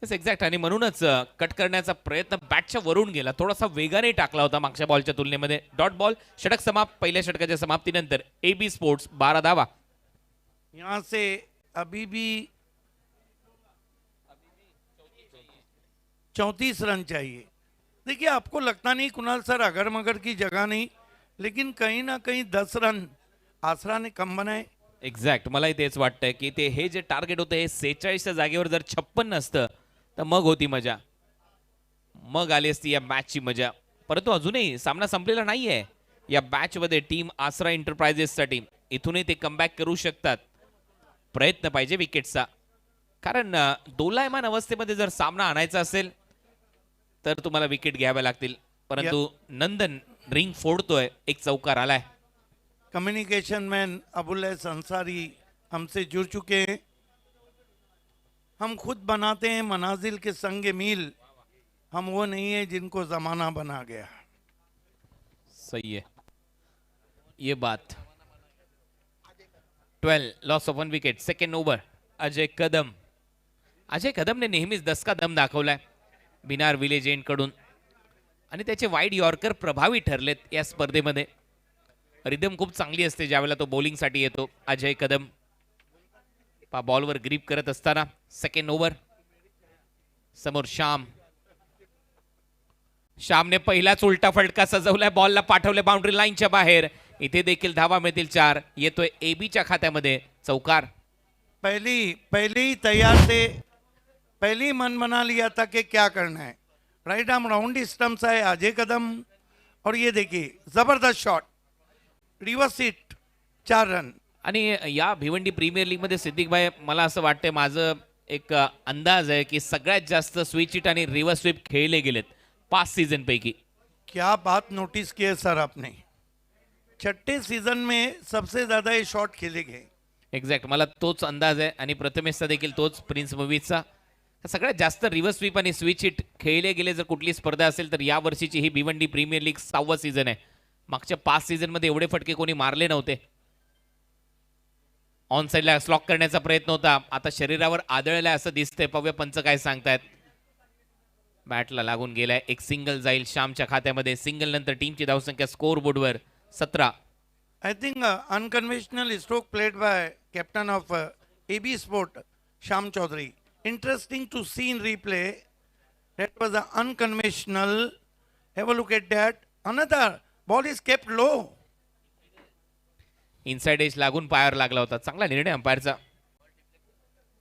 Yes exact. आणि म्हणूनच कट करण्याचा प्रयत्न बॅटच्या वरून गेला, थोडासा वेगाने टाकला होता मागच्या बॉलच्या तुलनेमध्ये. Dot ball. षटक समाप्त. पहिल्या षटकाच्या समाप्तीनंतर AB स्पोर्ट्स 12 धावा. यहाँ से अभी भी 34 रन चाहिए. देखिए आपको लगता नहीं कुणाल सर अगर मगर की जगह नहीं, लेकिन कहीं ना कहीं 10 रन आसरा ने कम बनाए. एक्झॅक्ट. मलाही तेच वाटतंय की ते हे जे टार्गेट होतं हे 46च्या जागेवर जर 56 असतं तर मग होती मजा, मग आली असती या मॅचची मजा. परंतु अजूनही सामना संपलेला नाहीये या मॅचमध्ये. टीम आसरा एंटरप्राइजेससाठी इथूनही ते कमबॅक करू शकतात. प्रयत्न पाहिजे विकेटचा, कारण दोलायमान अवस्थेमध्ये जर सामना आणायचा असेल तर तुम्हाला विकेट घ्याव्या लागतील. परंतु नंदन रिंग फोडतोय. एक चौकार आलाय. कम्युनिकेशन मैन अबुल्लैस अंसारी हमसे जुड़ चुके हैं. हम खुद बनाते हैं मनाजिल के संग मील, हम वो नहीं है जिनको जमाना बना गया. सही है ये बात. 12 loss of 1 wicket. Second over. Ajay कदमने नेहमीच दसका दम दाखवलाय बिनार विलेज एंड कडून आणि त्याचे वाईड यॉर्कर प्रभावी ठरलेत या स्पर्धेमध्ये. रिदम खूप चांगली असते ज्यावेळेला तो बॉलिंगसाठी येतो. अजय कदम बॉलवर ग्रीप करत असताना सेकंड ओव्हर. समोर श्यामने पहिलाच उलटा फटका सजवलाय, बॉलला पाठवले बाउंड्री लाईनच्या बाहेर. इथे देखील धावा मिळतील 4. येतोय एबीच्या खात्यामध्ये चौकार. पहले ही तैयार थे, पहले ही मन बना लिया था कि क्या करना है. राइट आर्म राउंडी स्टम्प्स है अजय कदम और ये देखिए जबरदस्त शॉट, रिवर्स हिट, 4 रन. आणि या भिवंडी प्रीमियर लीग मध्ये सिद्दीक भाई, मला असं वाटतंय, माझं एक अंदाज आहे की सगळ्यात जास्त स्विच हिट आणि रिव्हर्स स्वीप खेळले गेलेत 5 सीझन पैकी. क्या बात नोटिस की है सर आपने. 6ठे सीजन में सबसे ज्यादा ये शॉट खेले गए. एक्झॅक्ट. मला तोच अंदाज आहे आणि प्रथमेशचा देखील तोच, प्रिन्स मूवीजचा. सगळ्यात जास्त रिव्हर्स स्वीप आणि स्विच हिट खेळले गेले जर कुठली स्पर्धा असेल तर या वर्षीची ही भिवंडी प्रीमियर लीग 6वा सीझन आहे. मागच्या 5 सीझन मध्ये एवढे फटके कोणी मारले नव्हते. ऑन साईडला स्लॉक करण्याचा प्रयत्न होता, आता शरीरावर आदळलाय असं दिसतंय. पव्य पंच काय सांगतायत. बॅटला लागून गेलाय. एक सिंगल जाईल श्यामच्या खात्यामध्ये. सिंगल नंतर टीमची धावसंख्या स्कोर बोर्डवर 17. I think unconventional stroke played by captain of AB Sport, Sham Chaudhary. Interesting to see in replay. That was unconventional. Have a look at that. Another ball is kept low. Inside edge लागून पायावर लागला होता. चांगला निर्णय अंपायरचा.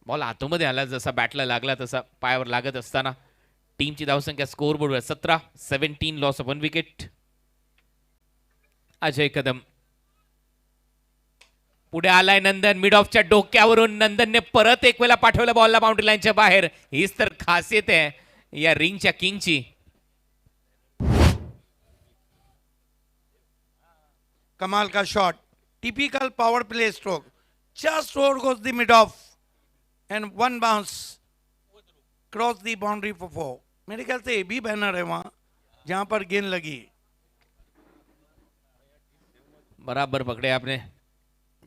Ball आतमध्ये आला, जसा बॅटला लागला तसा पायावर लागत असताना. टीमची धावसंख्या स्कोर बोर्डवर 17. 17 लॉस ऑफ 1 विकेट. अजय कदम पुढे आलाय नंदन, मिड ऑफच्या डोक्यावरून नंदनने परत एक वेळा पाठवलं बॉलला बाउंड्री लाईनच्या बाहेर. हीच तर खासियत आहे या रिंगच्या किंगची. कमाल का shot, typical power play stroke, just over goes the mid off and one bounce cross the boundary for 4. मेरे ख्याल से ये भी बैनर है वहां जहां पर गेंद लगी. बराबर पकडे आपने.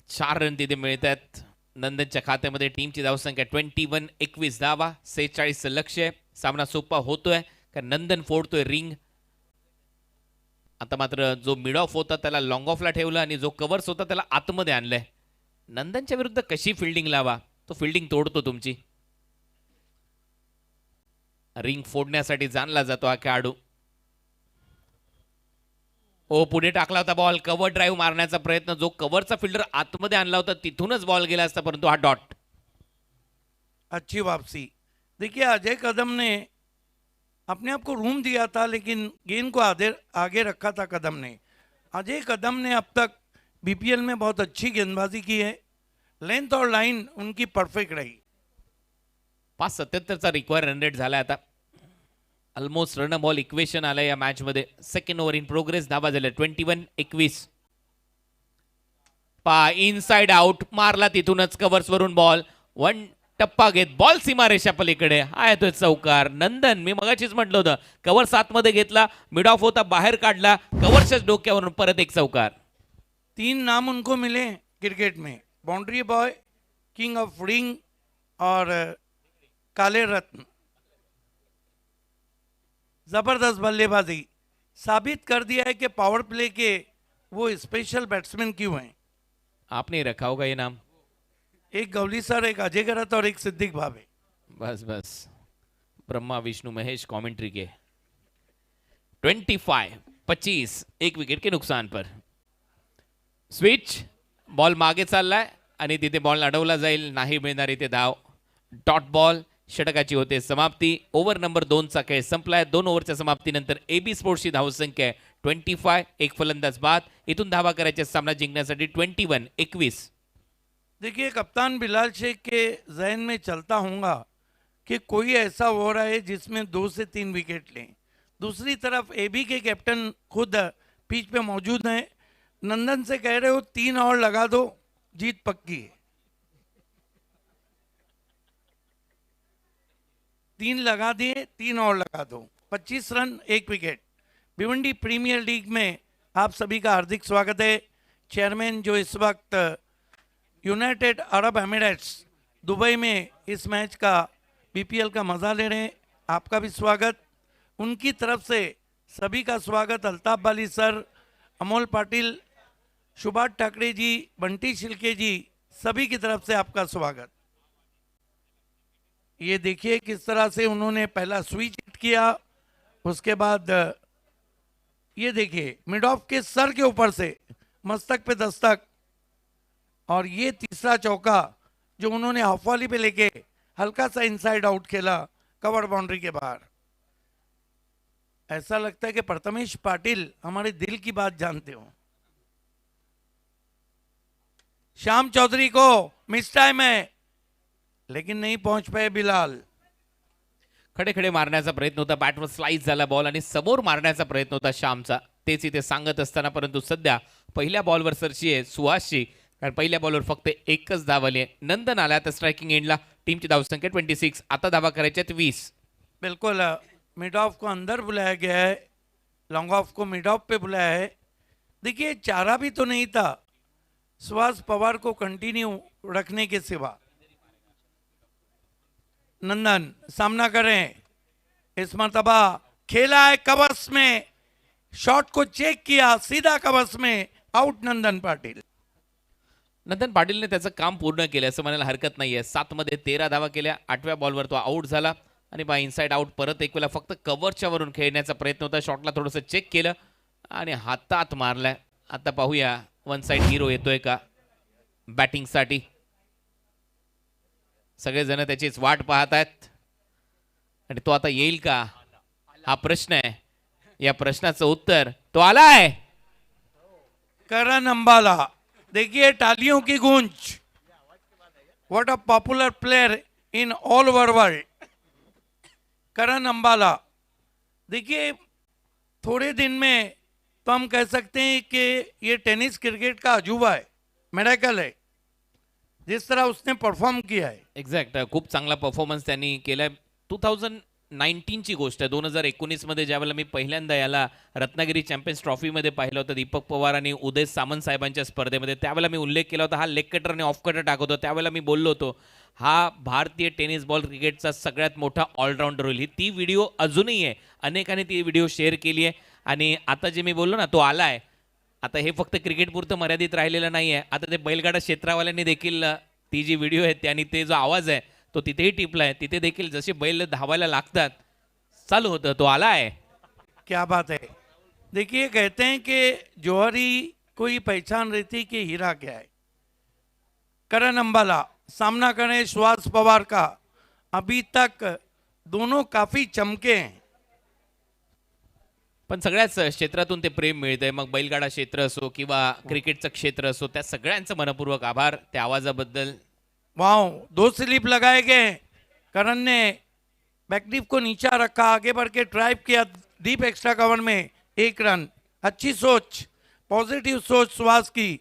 4 रन तिथे मिळत आहेत नंदनच्या खात्यामध्ये. टीमची धावसंख्या 21-21 धावा, 46 लक्ष्य आहे. सामना सोपा होतोय कारण नंदन फोडतोय रिंग. आता मात्र जो मिड ऑफ होता त्याला लॉंग ऑफला ठेवलं आणि जो कव्हर्स होता त्याला आतमध्ये आणलंय. नंदनच्या विरुद्ध कशी फिल्डिंग लावा, तो फिल्डिंग तोडतो तुमची. रिंग फोडण्यासाठी जाणला जातो हा खेळाडू. ओ पुढे टाकला होता बॉल, कव्हर ड्राईव्ह मारण्याचा प्रयत्न. जो कव्हरचा फिल्डर आतमध्ये आणला होता तिथूनच बॉल गेला असता, परंतु हा डॉट. अच्छी वापसी. देखिए अजय कदम ने अपने आप को रूम दिया था लेकिन गेंद को आगे रखा था कदम ने. अजय कदम ने अब तक बीपीएल में बहुत अच्छी गेंदबाजी की है. लेंथ और लाइन उनकी परफेक्ट रही. 5.77चा रिक्वायर रन रेट झाला आता. ऑलमोस्ट रन बॉल इक्वेशन आलं या मॅच मध्ये. Second over in progress. धावा झाल्या 21-21. इनसाइड आउट मारला तिथूनच कव्हर्स वरून बॉल. 1 टप्पा घेत बॉल सीमारेषा पलीकडे. हा येतोय चौकार. नंदन, मी मगाशीच म्हटलं होतं, कव्हर आतमध्ये घेतला, मिड ऑफ होता बाहेर काढला, कव्हरच्याच डोक्यावरून परत एक चौकार. 3 नाम उनको मिले क्रिकेट में, boundary boy, king of ring और काले रत्न. जबरदस्त बल्लेबाजी. साबित कर दिया है कि पावर प्ले के वो स्पेशल बैट्समैन क्यों हैं. आपने रखा होगा ये नाम. एक गवली सर, एक अजय गरत और एक सिद्दीक भावे. बस बस. ब्रह्मा विष्णु महेश कमेंट्री के. 25 एक विकेट के नुकसान पर. स्विच, बॉल मागे चाललाय आणि तिथे बॉल अडवला जाईल. नाही मिळणार इथे धाव. Dot ball. षटकाची होते समाप्ती. ओव्हर नंबर 2चा खेळ संपलाय. 2 ओव्हरच्या समाप्तीनंतर AB स्पोर्ट्सची धावसंख्या आहे 25. एक फलंदाज बाद. इथून धावा करायच्या सामना जिंकण्यासाठी 21-21. देखिए कप्तान बिलाल शेख के जहन में चलता होगा कि कोई ऐसा ओवर आए जिसमें 2 से 3 विकेट लें. दूसरी तरफ AB के कैप्टन खुद पिच पे मौजूद हैं. नंदन से कह रहे हो 3 और लगा दो, जीत पक्की है. 3 लगा दिए, 3 और लगा दो. 25 run 1 wicket. Bhiwandi premier league में आप सभी का हार्दिक स्वागत है. चेयरमैन जो इस वक्त यूनाइटेड अरब एमिरेट्स दुबई में इस मैच का बीपीएल का मजा ले रहे हैं, आपका भी स्वागत. उनकी तरफ से सभी का स्वागत. अल्ताफ बाली सर, अमोल पाटिल, सुभाष ठाकरे जी, बंटी शिल्के जी, सभी की तरफ से आपका स्वागत. ये देखिए किस तरह से उन्होंने पहला स्विच हिट किया, उसके बाद ये देखिए मिड ऑफ के सर के ऊपर से मस्तक पे दस्तक, और ये तीसरा चौका जो उन्होंने हाफवाली पे लेके हल्का सा इनसाइड आउट खेला कवर बाउंड्री के बाहर. ऐसा लगता है कि प्रथमेश पाटिल हमारे दिल की बात जानते हो. श्याम चौधरी को मिस टाइम है लेकिन नहीं पहुंच पाए बिलाल. खडे खडे मारण्याचा प्रयत्न होता. बॅटवर स्लाइस झाला बॉल आणि समोर मारण्याचा प्रयत्न होता श्यामचा. तेच इथे सांगत असताना परंतु सध्या पहिल्या बॉलवर सरशी आहे सुहासची, कारण पहिल्या बॉलवर फक्त एकच धाव आली आहे. नंदन आला तर स्ट्रायकिंग एंडला. टीमची धावसंख्या 26. आता धावा करायच्यात 20. बिल्कुल मिड ऑफ को अंदर बुलाया गया है, लॉन्ग ऑफ को मिड ऑफ पे बुलाया है. देखिए चारा भी तो नहीं था सुहास पवार को कंटिन्यू रखने के सिवा. नंदन सामना करें, इस मर्तबा खेला है कवर्स में, शॉट को चेक किया, सीधा कवर्स में, आउट नंदन पाटिल. नंदन पाटीलने त्याचं काम पूर्ण केलं असं म्हणायला हरकत नाहीये. 7 मध्ये 13 धावा केल्या. 8व्या बॉलवर तो आउट झाला आणि बा इनसाइड आउट. परत एक वेळा फक्त कव्हरच्या वरून खेळण्याचा प्रयत्न होता. शॉटला थोडंसं चेक केलं आणि हातात मारलाय. आता पाहूया वन साइड हिरो येतोय का बॅटिंगसाठी. सगळेजण त्याचीच वाट पाहत आहेत आणि तो आता येईल का हा प्रश्न आहे. या प्रश्नाचं उत्तर तो आलाय. करण अंबाला देखिए तालियों की गूंज। What a popular player in all over world, Karan Ambala. देखिए थोड़े दिन में तो हम कह सकते हैं कि ये टेनिस क्रिकेट का अजूबा है, मेरेकल है, जिस तरह उसने परफॉर्म किया है। एक्झॅक्ट खूप चांगला परफॉर्मन्स त्यांनी केलाय. 2019ची गोष्ट आहे. 2019 मध्ये ज्यावेळेला मी पहिल्यांदा याला रत्नागिरी चॅम्पियन्स ट्रॉफीमध्ये पाहिलं होतं दीपक पवार आणि उदय सामंत साहेबांच्या स्पर्धेमध्ये, त्यावेळेला मी उल्लेख केला होता हा लेग कटर आणि ऑफ कटर टाकतो. त्यावेळेला मी बोललो होतो हा भारतीय टेनिस बॉल क्रिकेटचा सगळ्यात मोठा ऑलराऊंडर होईल. ही ती व्हिडिओ अजूनही आहे, अनेकांनी ती व्हिडिओ शेअर केली आहे. आणि आता जे मी बोललो ना तो आला आहे. आता हे फक्त क्रिकेटपुरतं मर्यादित राहिलेलं नाही आहे. आता ते बैलगाडा क्षेत्रावाल्यांनी देखील ती जी व्हिडिओ आहे आणि ते जो आवाज आहे तो तिथेही टिपला आहे. तिथे देखील जसे बैल धावायला लागतात चालू होतं, तो आला आहे. क्या बात है। देखिए कहते हैं कि जौहरी को ही पहचान रही थी कि हीरा क्या है। करण अंबाला सामना करें सुहास पवार का। अभी तक दोनों काफी चमके हैं। पण सगळ्याच क्षेत्रातून ते प्रेम मिळतंय, मग बैलगाडा क्षेत्र असो किंवा क्रिकेटचं क्षेत्र असो, त्या सगळ्यांचं मनपूर्वक आभार त्या आवाजाबद्दल. वाओ, 2 स्लिप लगाए गए। करण ने बैकडीप को नीचा रखा, आगे बढ़ के ड्राइव किया डीप एक्स्ट्रा कवर में 1 रन। अच्छी सोच, पॉजिटिव सोच सुहास की।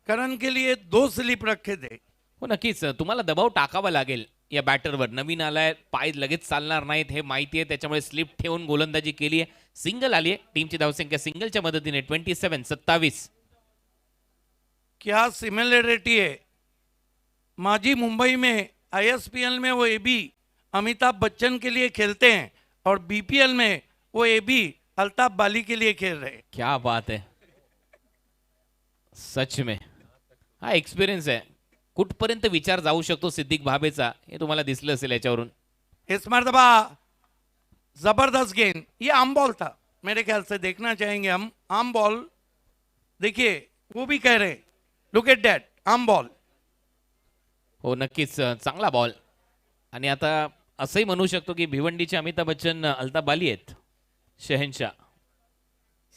करण के लिए 2 स्लिप रखे थे। हो नक्कीच तुम्हाला दबाव टाकावा लागेल या बॅटरवर. नवीन आलाय, पाय लगेच चालणार नाहीत हे माहिती आहे, त्याच्यामुळे स्लिप ठेवून गोलंदाजी केली आहे. सिंगल आली आहे, टीमची धावसंख्या सिंगलच्या मदतीने 27-27. क्या सिमिलरिटी है। माजी मुंबई में आईएसपीएल में वो एबी अमिताभ बच्चन के लिए खेलते हैं और बीपीएल में वो एबी अल्ताफ बाली के लिए खेल रहे हैं। क्या बात है, सच में हा एक्सपिरियन्स आहे. कुठपर्यंत विचार जाऊ शकतो सिद्दीक भाभेचा हे तुम्हाला दिसलं असेल याच्यावरून. इस मरतबा जबरदस्त गेंद, ये आम बॉल था मेरे ख्याल से, देखना चाहेंगे हम। आम बॉल देखिए, वो भी कह रहे लुक एट दैट, आम बॉल। हो नक्कीच चांगला बॉल. आणि आता असंही म्हणू शकतो की भिवंडीचे अमिताभ बच्चन अल्ताफ बाली आहेत शहनशाह.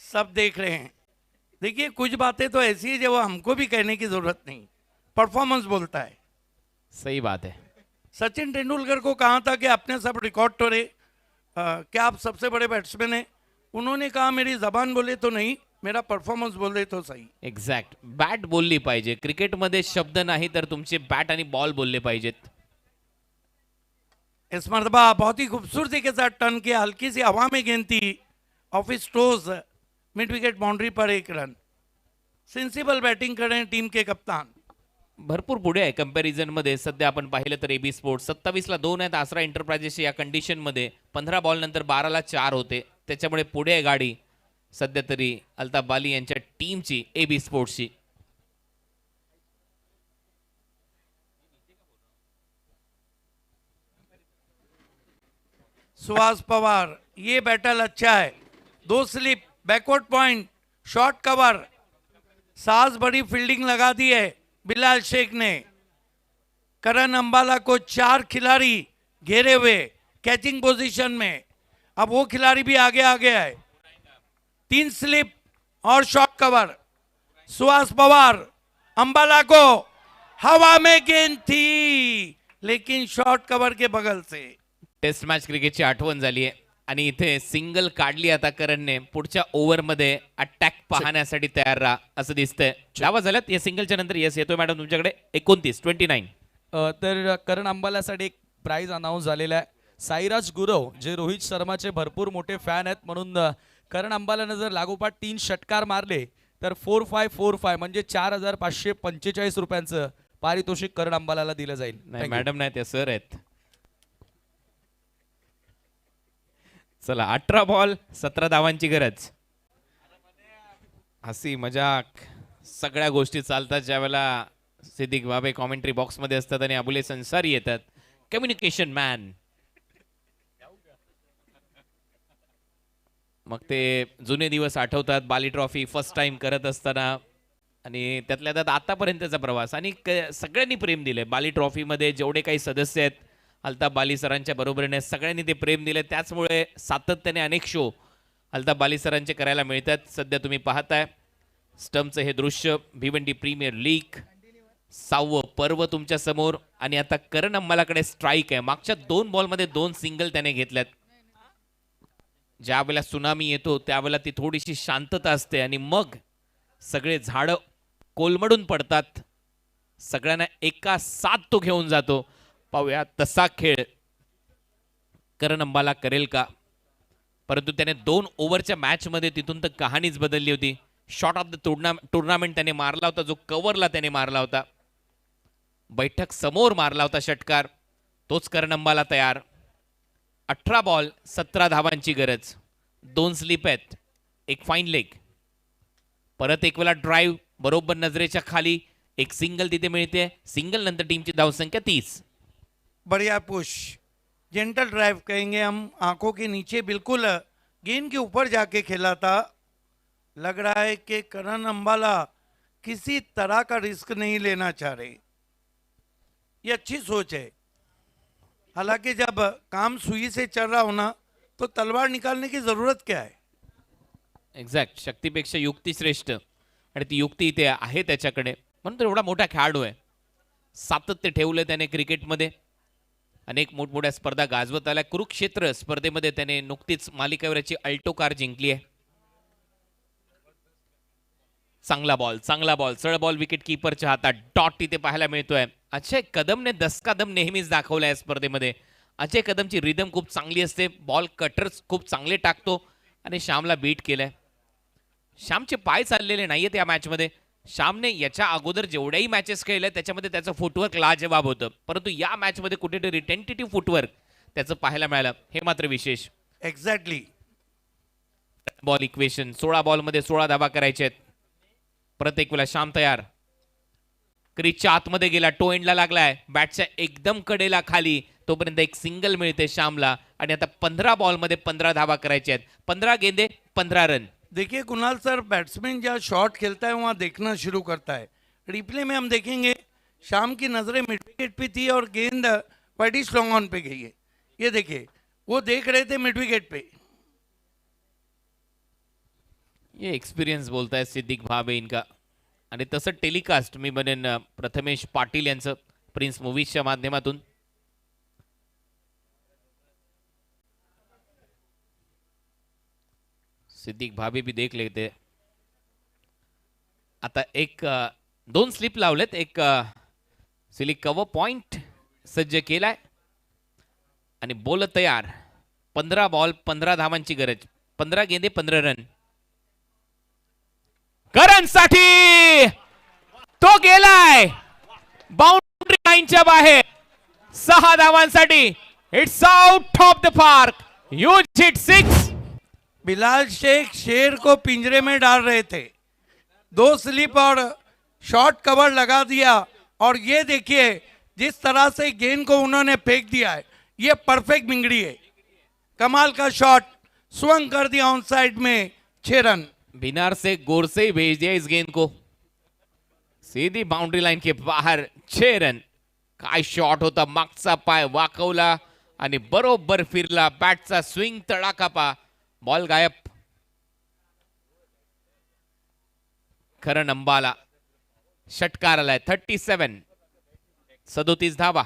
सब देख रहे हैं। देखिए कुछ बातें तो ऐसी है जो हमको भी कहने की जरूरत नहीं, परफॉर्मेंस बोलता है। सही बात है. सचिन तेंदुलकर को कहा था कि अपने सब रिकॉर्ड तोड़े, क्या आप सबसे बड़े बैट्समैन हैं। उन्होंने कहा मेरी जबान बोले तो नहीं, मेरा परफॉर्मेंस बोले तो सही। एक्झॅक्ट, बॅट बोलली पाहिजे. क्रिकेटमध्ये शब्द नाही तर तुमचे बॅट आणि बॉल बोलले पाहिजेत. इस मरतबा बहुत ही खूबसूरती के साथ टर्न किया, हल्की सी हवा में गेंद थी, ऑफ स्टोज मिड विकेट बाउंड्री पर 1 रन। सेंसिबल बैटिंग कर रहे हैं टीम के कप्तान। भरपूर पुढे आहे कंपॅरिझन मध्ये. सध्या आपण पाहिलं तर एबी स्पोर्ट्स 27ला 2 आहेत. आसरा एंटरप्राइजेस या कंडिशन मध्ये 15 बॉल नंतर 12ला 4 होते, त्याच्यामुळे पुढे आहे गाडी सध्या तरी अल्ताफ बाली यांच्या टीमची, एबी स्पोर्ट्सची. सुहास पवार, ये बैटल अच्छा है। 2 slip, backward point, short cover, साज बड़ी फील्डिंग लगा दी है बिलाल शेख ने। करण अंबाला को 4 खिलाड़ी घेरे हुए कैचिंग पोजीशन में, अब वो खिलाड़ी भी आगे आ गया है। 3 स्लिप और शॉर्ट कवर। सुहास पवार, अंबाला को हवा में गेंद थी लेकिन शॉर्ट कवर के बगल से। टेस्ट मॅच क्रिकेटची आठवण झाली आहे आणि इथे सिंगल काढली आता करणने. पुढच्या ओव्हरमध्ये अटॅक पाहण्यासाठी तयार राहा असं दिसतंय. धावा झाल्यात या सिंगलच्या नंतर. येस येतोय मॅडम तुमच्याकडे. 29. तर करण अंबालासाठी एक प्राइज अनाऊन्स झालेला आहे. साईराज गुरव जे रोहित शर्माचे भरपूर मोठे फॅन आहेत, म्हणून करण अंबालानं जर लागोपाठ 3 षटकार मारले तर 4545 म्हणजे 4545 रुपयांचं पारितोषिक करण अंबालाला दिलं जाईल. नाही मॅडम नाही, ते सर आहेत. चला 18 बॉल 17 धावांची गरज. हसी मजाक सगळ्या गोष्टी चालतात ज्यावेळेला सिद्दीक बाबे कॉमेंट्री बॉक्समध्ये असतात आणि अबुले संसारी येतात, कम्युनिकेशन मॅन. मग ते जुने दिवस आठवतात, बाली ट्रॉफी फर्स्ट टाइम करत असताना आणि त्यातल्या त्यात आतापर्यंतचा प्रवास. आणि सगळ्यांनी प्रेम दिले बाली ट्रॉफीमध्ये. जेवढे काही सदस्य आहेत अल्ताफ बाली सरांच्या बरोबरीने सगळ्यांनी ते प्रेम दिले. त्याचमुळे सातत्याने अनेक शो अल्ताफ बाली सरांचे करायला मिळतात. सध्या तुम्ही पाहताय स्टंपचं हे दृश्य भिवंडी प्रीमियर लीग 6वं पर्व तुमच्या समोर आणि आता करण अंबालाकडे स्ट्राईक आहे. मागच्या 2 बॉलमध्ये 2 सिंगल त्याने घेतल्यात. ज्या वेळेला सुनामी येतो त्यावेळेला ती थोडीशी शांतता असते आणि मग सगळे झाडं कोलमडून पडतात. सगळ्यांना एका साथ तो घेऊन जातो. पाहूया तसा खेळ करण अंबाला करेल का. परंतु त्याने 2 ओव्हरच्या मॅचमध्ये तिथून तर कहाणीच बदलली होती. शॉट ऑफ द टुर्नामेंट त्याने मारला होता, जो कव्हरला त्याने मारला होता, बैठक समोर मारला होता षटकार. तोच करण अंबाला तयार. 18 बॉल 17 धावांची गरज. 2 स्लिप आहेत, एक फाईन लेग. परत एक वेळा ड्राईव्ह बरोबर नजरेच्या खाली. एक सिंगल तिथे मिळते. सिंगल नंतर टीमची धावसंख्या 30. बढ़िया पुश, जेंटल ड्राइव कहेंगे हम, आंखों के नीचे बिल्कुल गेंद के ऊपर जाके खेला था. लग रहा है कि करण अंबाला किसी तरह का रिस्क नहीं लेना चाह रहे. ये अच्छी सोच है. हालांकि जब काम सुई से चल रहा होना तो तलवार निकालने की जरूरत क्या है. एक्झॅक्ट, शक्तीपेक्षा युक्ती श्रेष्ठ आणि ती युक्ती इथे आहे त्याच्याकडे. म्हणून तो एवढा मोठा खेळाडू आहे. सातत्य ठेवलं त्याने क्रिकेटमध्ये. अनेक मोठमोठ्या स्पर्धा गाजवत आल्या. कुरुक्षेत्र स्पर्धेमध्ये त्याने नुकतीच मालिकेवरची अल्टो कार जिंकली आहे. चांगला बॉल सरळ बॉल विकेट कीपरच्या हातात. डॉट इथे पाहायला मिळतोय. अजय कदमने 10 कदम नेहमीच दाखवला आहे स्पर्धेमध्ये. अजय कदमची रिदम खूप चांगली असते. बॉल कटर्स खूप चांगले टाकतो आणि श्यामला बीट केलंय. श्यामचे पाय चाललेले नाहीयेत या मॅचमध्ये. श्यामने याच्या अगोदर जेवढ्याही मॅचेस खेळल्या त्याच्यामध्ये त्याचं फुटवर्क लाजवाब होतं. परंतु या मॅचमध्ये कुठेतरी टेंटेटिव्ह फुटवर्क त्याचं पाहायला मिळालं, हे मात्र विशेष. एग्जैक्टली. बॉल इक्वेशन 16 बॉलमध्ये 16 धावा करायचे आहेत. प्रत्येक वेळा श्याम तयार. क्रीजच्या आतमध्ये गेला, टो एंडला लागलाय, बॅटच्या एकदम कडेला खाली. तोपर्यंत एक सिंगल मिळते श्यामला आणि आता 15 बॉलमध्ये 15 धावा करायचे आहेत. 15 गेंदे 15 रन. देखिए कुणाल सर, बैट्समैन जहाँ शॉट खेलता है वहाँ देखना शुरू करता है. रिप्ले में हम देखेंगे शाम की नज़रें मिड विकेट पे थी और गेंद वाइडिश लॉन्ग ऑन पे गई है. ये देखिए वो देख रहे थे मिड विकेट पे. ये एक्सपिरियन्स बोलताय सिद्दीक भावे इनका. आणि तसं टेलिकास्ट मी बनेन प्रथमेश पाटील यांचं प्रिन्स मूवीजच्या माध्यमातून. सिद्दीक भाभी भी देख लेते. आता एक 2 स्लिप लावलेत. एक सिलिक कव्हर पॉइंट सज्ज केलाय आणि बॉल तयार. 15 बॉल 15 धावांची गरज. 15 गेंदे 15 रन. करणसाठी तो गेलाय बाउंड्री लाईनच्या बाहेर. 6 धावांसाठी. It's out of the park. Huge hit 6. Bilal Shaikh शेर को पिंजरे में डाल रहे थे. 2 स्लिप और शॉर्ट कवर लगा दिया और ये देखिए जिस तरह से गेंद को उन्होंने फेंक दिया है, ये परफेक्ट बिंगड़ी है. कमाल का शॉट, स्वंग कर दिया ऑन साइड में. 6 रन. बिनार से गोर से ही भेज दिया इस गेंद को सीधी बाउंड्री लाइन के बाहर. 6 रन. काय शॉट होता. मागचा पाय वाकवला आणि बरोबर फिरला. बॅटचा स्विंग तडाखा पा. बॉल गायब. करण अंबाला षटकार आलाय. 37. 37 धावा.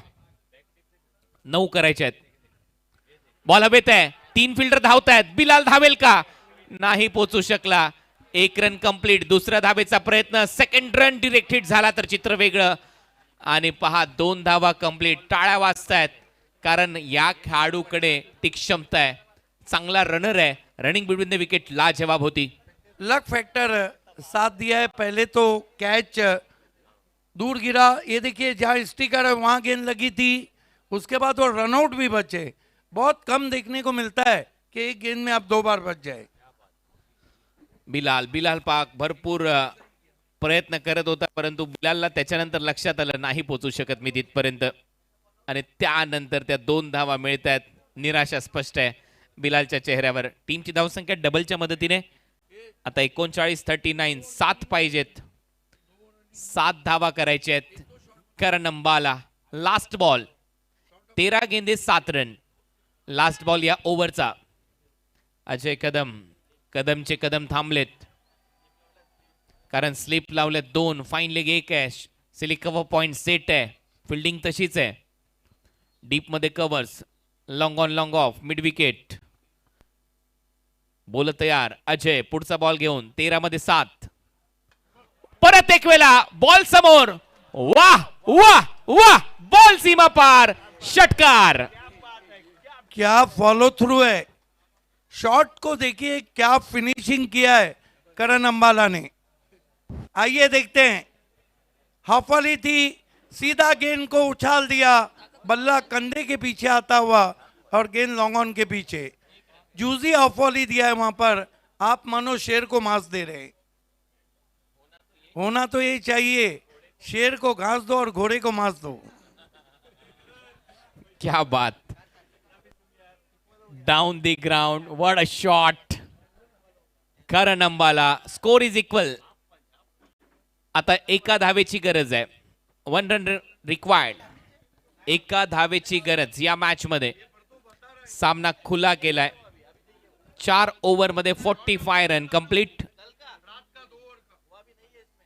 9 करायचे आहेत. बॉल हवेत आहे. 3 फिल्डर धावत आहेत. बिलाल धावेल का. नाही पोचू शकला. 1 रन कंप्लीट. दुसऱ्या धावेचा प्रयत्न. सेकंड रन डिरेक्ट हिट झाला तर चित्र वेगळं. आणि पहा 2 धावा कंप्लीट. टाळ्या वाजतायत कारण या खेळाडूकडे ती क्षमता आहे. चांगला रनर आहे. रनिंग बिटवीन द विकेट लाजवाब होती. लक फैक्टर साथ दिया है. पहले तो कैच दूर गिरा. ये देखिए जहाँ स्टिकर है वहाँ गेंद लगी थी. उसके बाद वो रनआउट भी बचे. बहुत कम देखने को मिलता है कि एक गेंद में आप 2 बार बच जाए. बिलाल पाक भरपूर प्रयत्न करत होता परंतु बिलालला त्याच्यानंतर लक्षात आलं नाही पोचू शकत मी तिथपर्यंत आणि त्यानंतर त्या 2 धावा मिळत आहेत. निराशा स्पष्ट आहे बिलालच्या चेहऱ्यावर. टीमची धावसंख्या डबलच्या मदतीने आता 39-39. 7 पाहिजेत. 7 धावा करायचे आहेत. करण अंबाला लास्ट बॉल. 13 गेंदे 7 रन. लास्ट बॉल या ओव्हरचा. अजय कदमचे कदम थांबलेत कारण स्लिप लावले 2, फाईन लेग 1 आहे, सिलिक कव्हर पॉइंट सेट आहे, फिल्डिंग तशीच आहे. डीप मध्ये covers, long on long of, mid wicket. बोल तयार अजय, पुढचा बॉल घेऊन 13 मध्ये 7. परत एक वेळा बॉल समोर, वाह वाह वाह, बॉल सीमा पार, षटकार. क्या फॉलो थ्रू है, शॉट को देखिए क्या फिनिशिंग किया है करण अंबाला ने. आइए देखते हैं. हफली थी, सीधा गेंद को उछाल दिया, बल्ला कंधे के पीछे आता हुआ और गेंद लॉन्ग ऑन के पीछे. जूजी हफली दिया है वहां पर. आप मानो शेर को मांस दे रहे हैं. होना तो ये चाहिए, शेर को घास दो और घोड़े को मांस दो. क्या बात. Down the ground, what a shot. Karan Ambala. Score is equal. आता एका धावेची गरज आहे. 1 रन रिक्वायर्ड. एका धावेची गरज या मॅच मध्ये. सामना खुला केलाय. 4 ओव्हर मध्ये 45 रन कंप्लीट.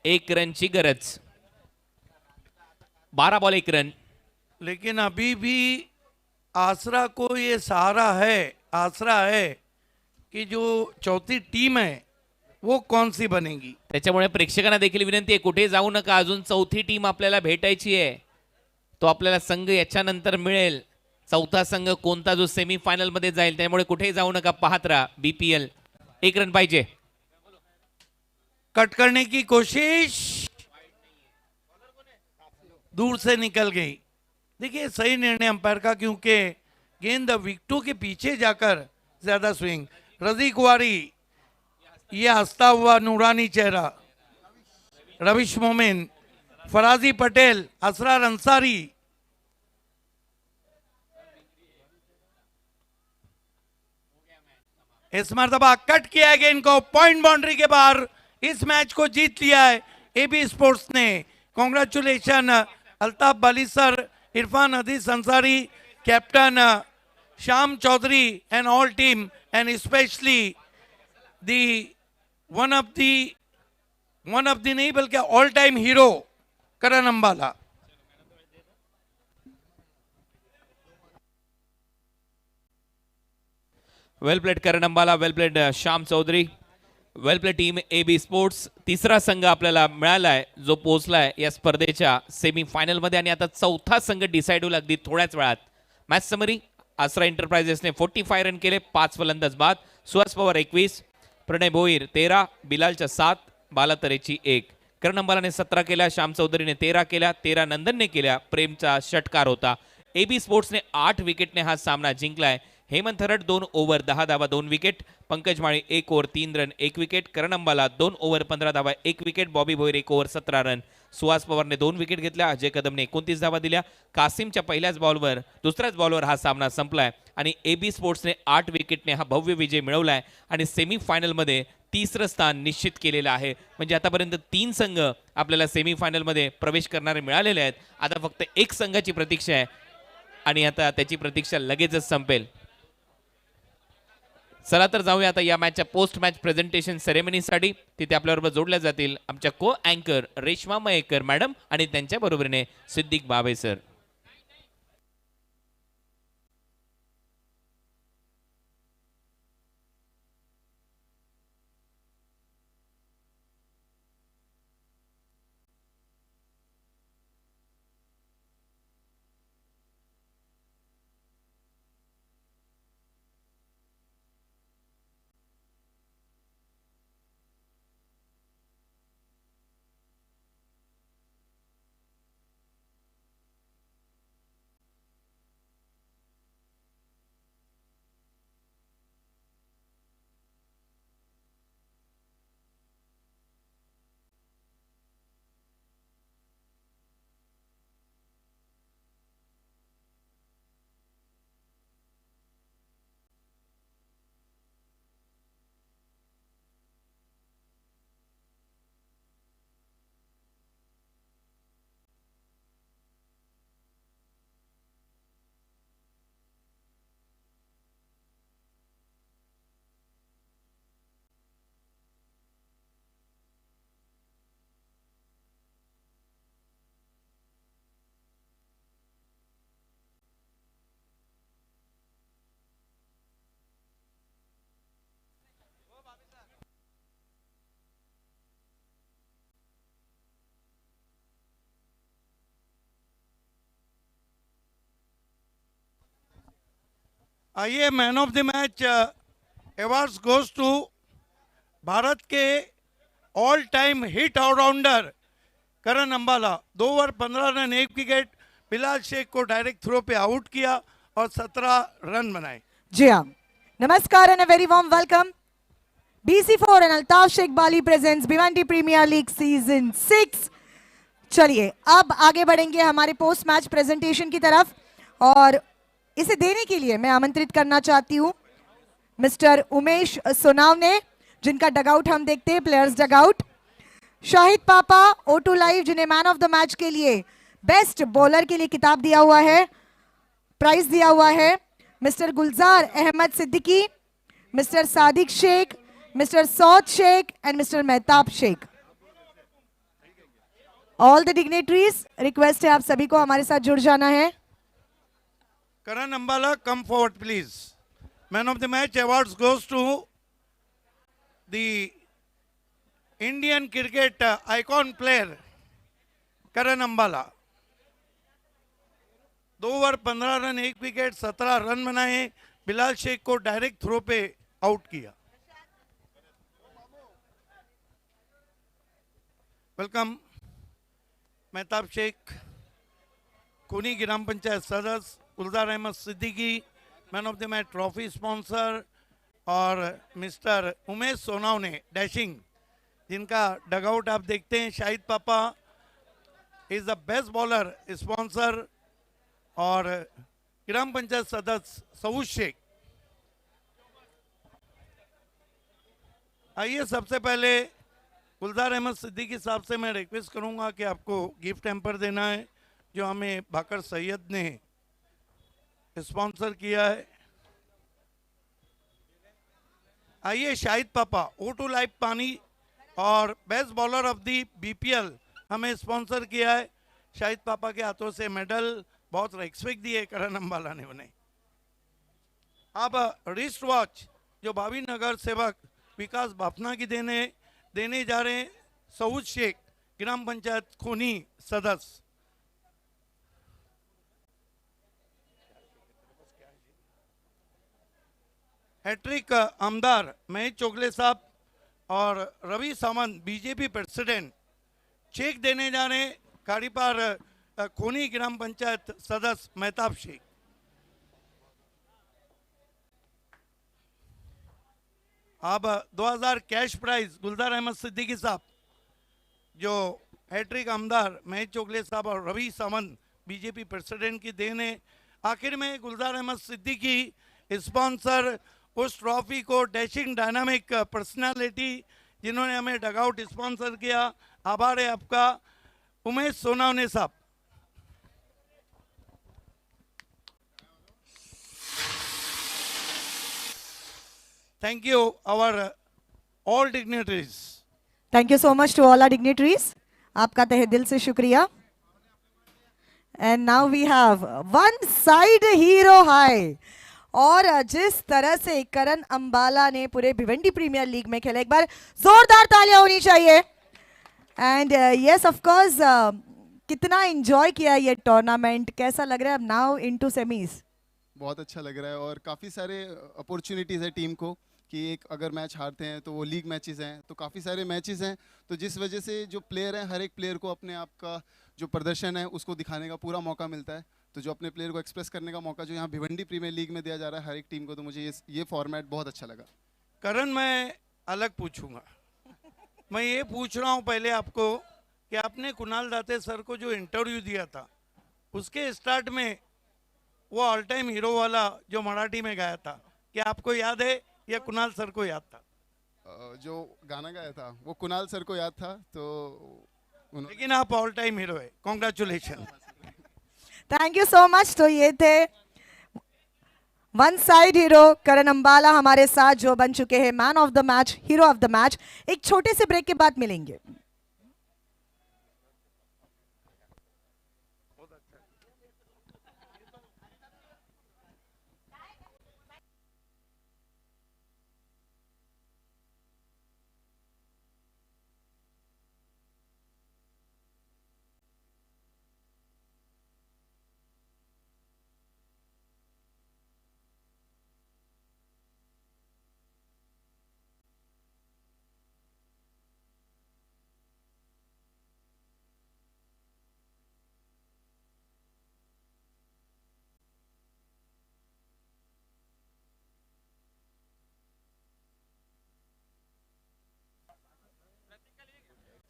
1 रनची गरज. 12 बॉल 1 रन. लेकिन अभी भी आसरा को ये सहारा है, आसरा है कि जो चौथी टीम है वो कौन सी बनेगी. त्याच्यामुळे प्रेक्षकांना देखील विनंती आहे, कुठे जाऊ नका. अजून चौथी टीम आपल्याला भेटायची आहे. तो आपल्याला संघ याच्यानंतर मिळेल. चौथा संघ कोणता जो सेमी फायनल मध्ये जाईल. त्यामुळे कुठेही जाऊ नका, पाहत राहा बीपीएल. 1 रन पाहिजे. कट करने की कोशिश, दूर से निकल गई. देखिए सही निर्णय अंपायर का, क्योंकि गेंद विकेटों के पीछे जाकर ज्यादा स्विंग. रजी कुआरी, ये हंसता हुआ नूरानी चेहरा. रविश मोमिन, फराजी पटेल, असरार अंसारी. इस मरतबा कट किया है गेंद को, पॉइंट बाउंड्री के बाहर. इस मैच को जीत लिया है एबी स्पोर्ट्स ने. Congratulation Altaf Bali sir, Irfan Hadees Ansari, captain Shyam Chaudhary and all team, and specially the one of the नहीं बल्कि all time hero Karan Ambala. Well played Karan Ambala, well played Shyam Chaudhary, well played team AB sports. तिसरा संघ आपल्याला मिळालाय जो पोहोचलाय या स्पर्धेच्या सेमी फायनल मध्ये. आणि आता चौथा संघ डिसाइड होईल अगदी थोड्याच वेळात. Match summary. आसरा एंटरप्राइजेसने 45 रन केले, 5 फलंदाज बाद. सुहास पवार 21, प्रणय भोईर 13, बिलालच्या 7, बालातरेची 1. करण अंबालाने 17 केल्या, श्याम चौधरीने 13 केल्या, 13 नंदनने केल्या. प्रेमचा षटकार होता. एबी स्पोर्ट्सने 8 विकेटने हा सामना जिंकलाय. हेमंत थरट 2 ओव्हर 10 धावा 2 wicket. Pankaj Mali 1 over 3 run 1 wicket. Karan Ambala 2 over 15 धावा 1 wicket. Bobby Bhoir 1 over 17 run. Suhas पवारने 2 विकेट घेतल्या. अजय कदमने 29 धावा दिल्या. कासिमच्या पहिल्याच बॉलवर, दुसऱ्याच बॉलवर हा सामना संपलाय. आणि एबी स्पोर्ट्सने 8 विकेटने हा भव्य विजय मिळवलाय आणि सेमी फायनलमध्ये तिसरं स्थान निश्चित केलेलं आहे. म्हणजे आतापर्यंत 3 संघ आपल्याला सेमी फायनलमध्ये प्रवेश करणारे मिळालेले आहेत. आता फक्त एक संघाची प्रतीक्षा आहे आणि आता त्याची प्रतीक्षा लगेचच संपेल. चला तर जाऊया आता या मॅचच्या पोस्ट मॅच प्रेझेंटेशन सेरेमनीसाठी. तिथे आपल्याबरोबर जोडल्या जातील आमच्या को अँकर रेश्मा मयेकर मॅडम आणि त्यांच्या बरोबरीने सिद्दीक बाबे सर. आइए, man of the match awards goes to Bharat के all time hit allrounder Karan Ambala. 2 over 15 run 1 wicket, Bilal Shaikh को डायरेक्ट थ्रो पे आउट किया और 17 रन बनाए। जी हाँ, नमस्कार and a very warm welcome. BC4 and Altaf Sheikh Bali presents Bhiwandi premier league season 6। चलिए अब आगे बढ़ेंगे हमारे पोस्ट मैच प्रेजेंटेशन की तरफ, और इसे देने के लिए मैं आमंत्रित करना चाहती हूँ मिस्टर उमेश सोनावने, जिनका डगआउट हम देखते हैं, प्लेयर्स डगआउट। शाहिद पापा O2 लाइव, जिन्हें मैन ऑफ द मैच के लिए बेस्ट बॉलर के लिए किताब दिया हुआ है, प्राइज दिया हुआ है। Mister Gulzar Ahmed Siddiqui, mister Sadiq Shaikh, mister Saud Shaikh and mister Mehtab Shaikh, all the dignitaries. Request है आप सभी को हमारे साथ जुड़ जाना है। Karan Ambala, come forward please. Man of the match awards goes to the Indian cricket icon player Karan Ambala. 2 over 15 run 1 wicket, 17 run बनाए, बिलाल शेख को डायरेक्ट थ्रो पे आउट किया। वेलकम मेहताब शेख, खूनी ग्राम पंचायत सदस्य, Gulzar Ahmed Siddiqui, man of the match trophy sponsor, और मिस्टर उमेश सोनावने डैशिंग, जिनका dugout आप देखते हैं। शाहिद पापा is the best bowler sponsor, और ग्राम पंचायत सदस्य सऊद शेख। आइए, सबसे पहले गुलजार अहमद सिद्दीकी साहब से मैं रिक्वेस्ट करूंगा कि आपको गिफ्ट हैम्पर देना है, जो हमें भाकर सैयद ने स्पॉन्सर किया है। आइए, शाहिद पापा O2 लाइव पानी और best bowler of the BPL हमें स्पॉन्सर किया है। शाहिद पापा के हाथों से मेडल, बहुत रेस्पेक्ट दिए करण अंबाला ने उन्हें। अब रिस्ट वॉच जो भावी नगर सेवक विकास बाफना की देने जा रहे हैं, सऊद शेख, ग्राम पंचायत खूनी सदस्य। हैट्रिक आमदार महेश चोगले साहब और Ravi Sawant BJP president cheque देने जा रहे हैं कारीपार खूनी ग्राम पंचायत सदस्य मेहताब शेख। अब 2000 कैश प्राइज गुलजार अहमद सिद्दीकी साहब, जो हैट्रिक आमदार महेश चोगले साहब और रवि सावंत बीजेपी प्रेसिडेंट की देन है। आखिर में गुलजार अहमद सिद्दीकी स्पॉन्सर उस ट्रॉफी को डैशिंग डायनामिक पर्सनालिटी, जिन्होंने हमें डगआउट स्पॉन्सर किया, आभार है आपका उमेश सोनावने साहब। Thank you our all dignitaries. Thank you so much to all our dignitaries, आपका तहे दिल से शुक्रिया। And now we have one side hero high. और जिस तरह से करण अंबाला ने पूरे भिवंडी प्रीमियर लीग में खेला, एक बार जोरदार तालियां होनी चाहिए। एंड यस ऑफ कोर्स, कितना एंजॉय किया ये टूर्नामेंट, कैसा लग रहा है अब नाउ इनटू सेमीज? बहुत अच्छा लग रहा है, और काफ़ी सारे अपॉर्चुनिटीज़ है टीम को कि एक अगर मैच हारते हैं तो वो लीग मैचेस हैं, तो काफ़ी सारे मैचेस हैं, तो जिस वजह से जो प्लेयर हैं, हर एक प्लेयर को अपने आप का जो प्रदर्शन है उसको दिखाने का पूरा मौका मिलता है। तो जो अपने प्लेयर को एक्सप्रेस करने का मौका जो यहाँ भिवंडी प्रीमियर लीग में दिया जा रहा है हर एक टीम को, तो मुझे ये फॉर्मेट बहुत अच्छा लगा। करण, मैं अलग पूछूंगा। मैं ये पूछ रहा हूँ पहले आपको कि आपने कुणाल दाते सर को जो इंटरव्यू दिया था, उसके स्टार्ट में वो ऑल टाइम हीरो वाला जो मराठी में गाया था, क्या आपको याद है या कुणाल सर को याद था? जो गाना गाया था वो कुणाल सर को याद था, तो लेकिन आप ऑल टाइम हीरो है, congratulation. Thank you so much. तो ये थे one side hero Karan Ambala हमारे साथ, जो बन चुके हैं man of the match, hero of the match. एक छोटे से ब्रेक के बाद मिलेंगे।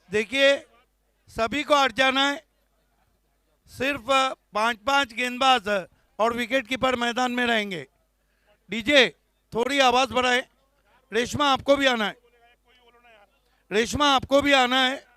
देखिए सभी को हट जाना है, सिर्फ 5-5 गेंदबाज और विकेट कीपर मैदान में रहेंगे। डीजे थोड़ी आवाज बढ़ाए। रेशमा आपको भी आना है, रेशमा आपको भी आना है।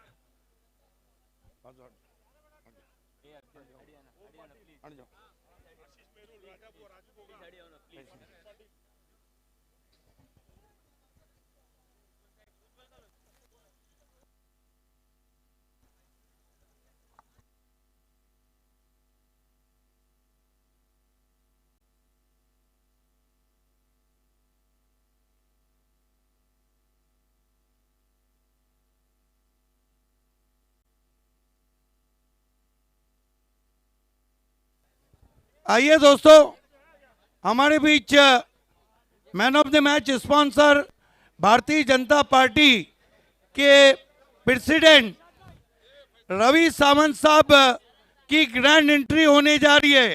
आइए दोस्तों, हमारे बीच man of the match sponsor Bharatiya Janata party के प्रेसिडेंट रवि सावंत साहब की ग्रैंड एंट्री होने जा रही है।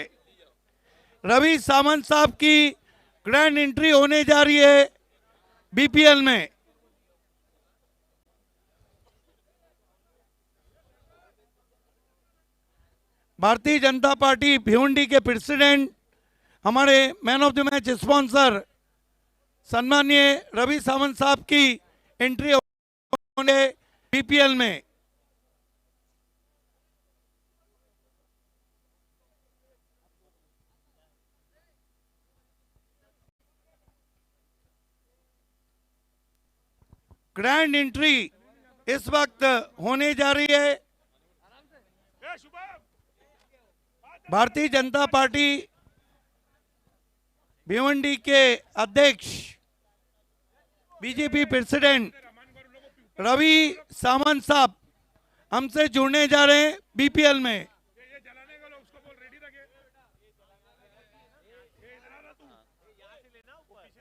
रवि सावंत साहब की ग्रैंड एंट्री होने जा रही है बीपीएल में। भारतीय जनता पार्टी भिवंडी के प्रेसिडेंट, हमारे man of the match sponsor सम्माननीय रवि सावंत साहब की एंट्री होने बीपीएल में। ग्रैंड एंट्री इस वक्त होने जा रही है। भारतीय जनता पार्टी भिवंडी के अध्यक्ष बीजेपी प्रेसिडेंट रवि सावंत साहब हमसे जुड़ने जा रहे हैं बीपीएल में।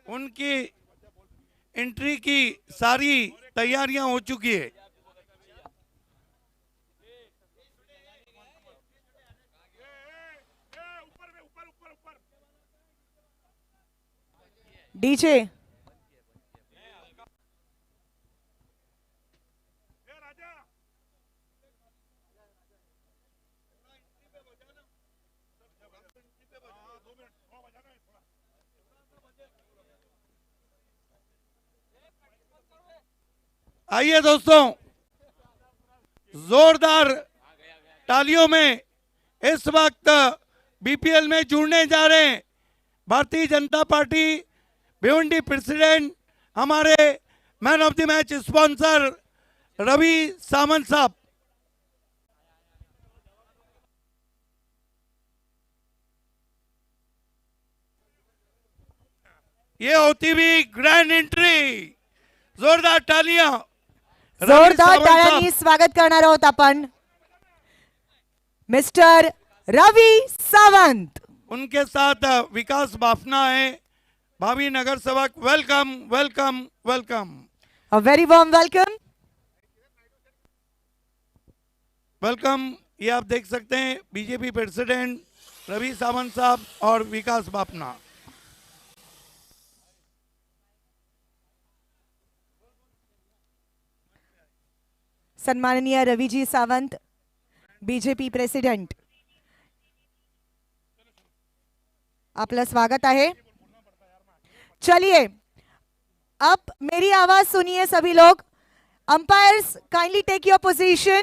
उनकी एंट्री की सारी तैयारियां हो चुकी है। डीजे आइए दोस्तों, जोरदार तालियों में इस वक्त बीपीएल में जुड़ने जा रहे हैं भारतीय जनता पार्टी भिवंडी प्रेसिडेंट, हमारे man of the match sponsor Ravi Sawant साहब। ये होती हुई ग्रैंड एंट्री, जोरदार तालियां। जोरदार टाळ्यांनी स्वागत करणार आहोत आपण मिस्टर रवि सावंत। उनके साथ विकास बाफना है, भावी नगर सेवक। Welcome welcome welcome. अ वेरी वार्म वेलकम। वेलकम। ये आप देख सकते हैं बीजेपी प्रेसिडेंट रवि सावंत साहब और विकास बाफना। सन्माननीय रविजी सावंत, बीजेपी प्रेसिडेंट, आपलं स्वागत आहे। चलिए अब मेरी आवाज सुनिए सभी लोग। Umpires kindly take your position.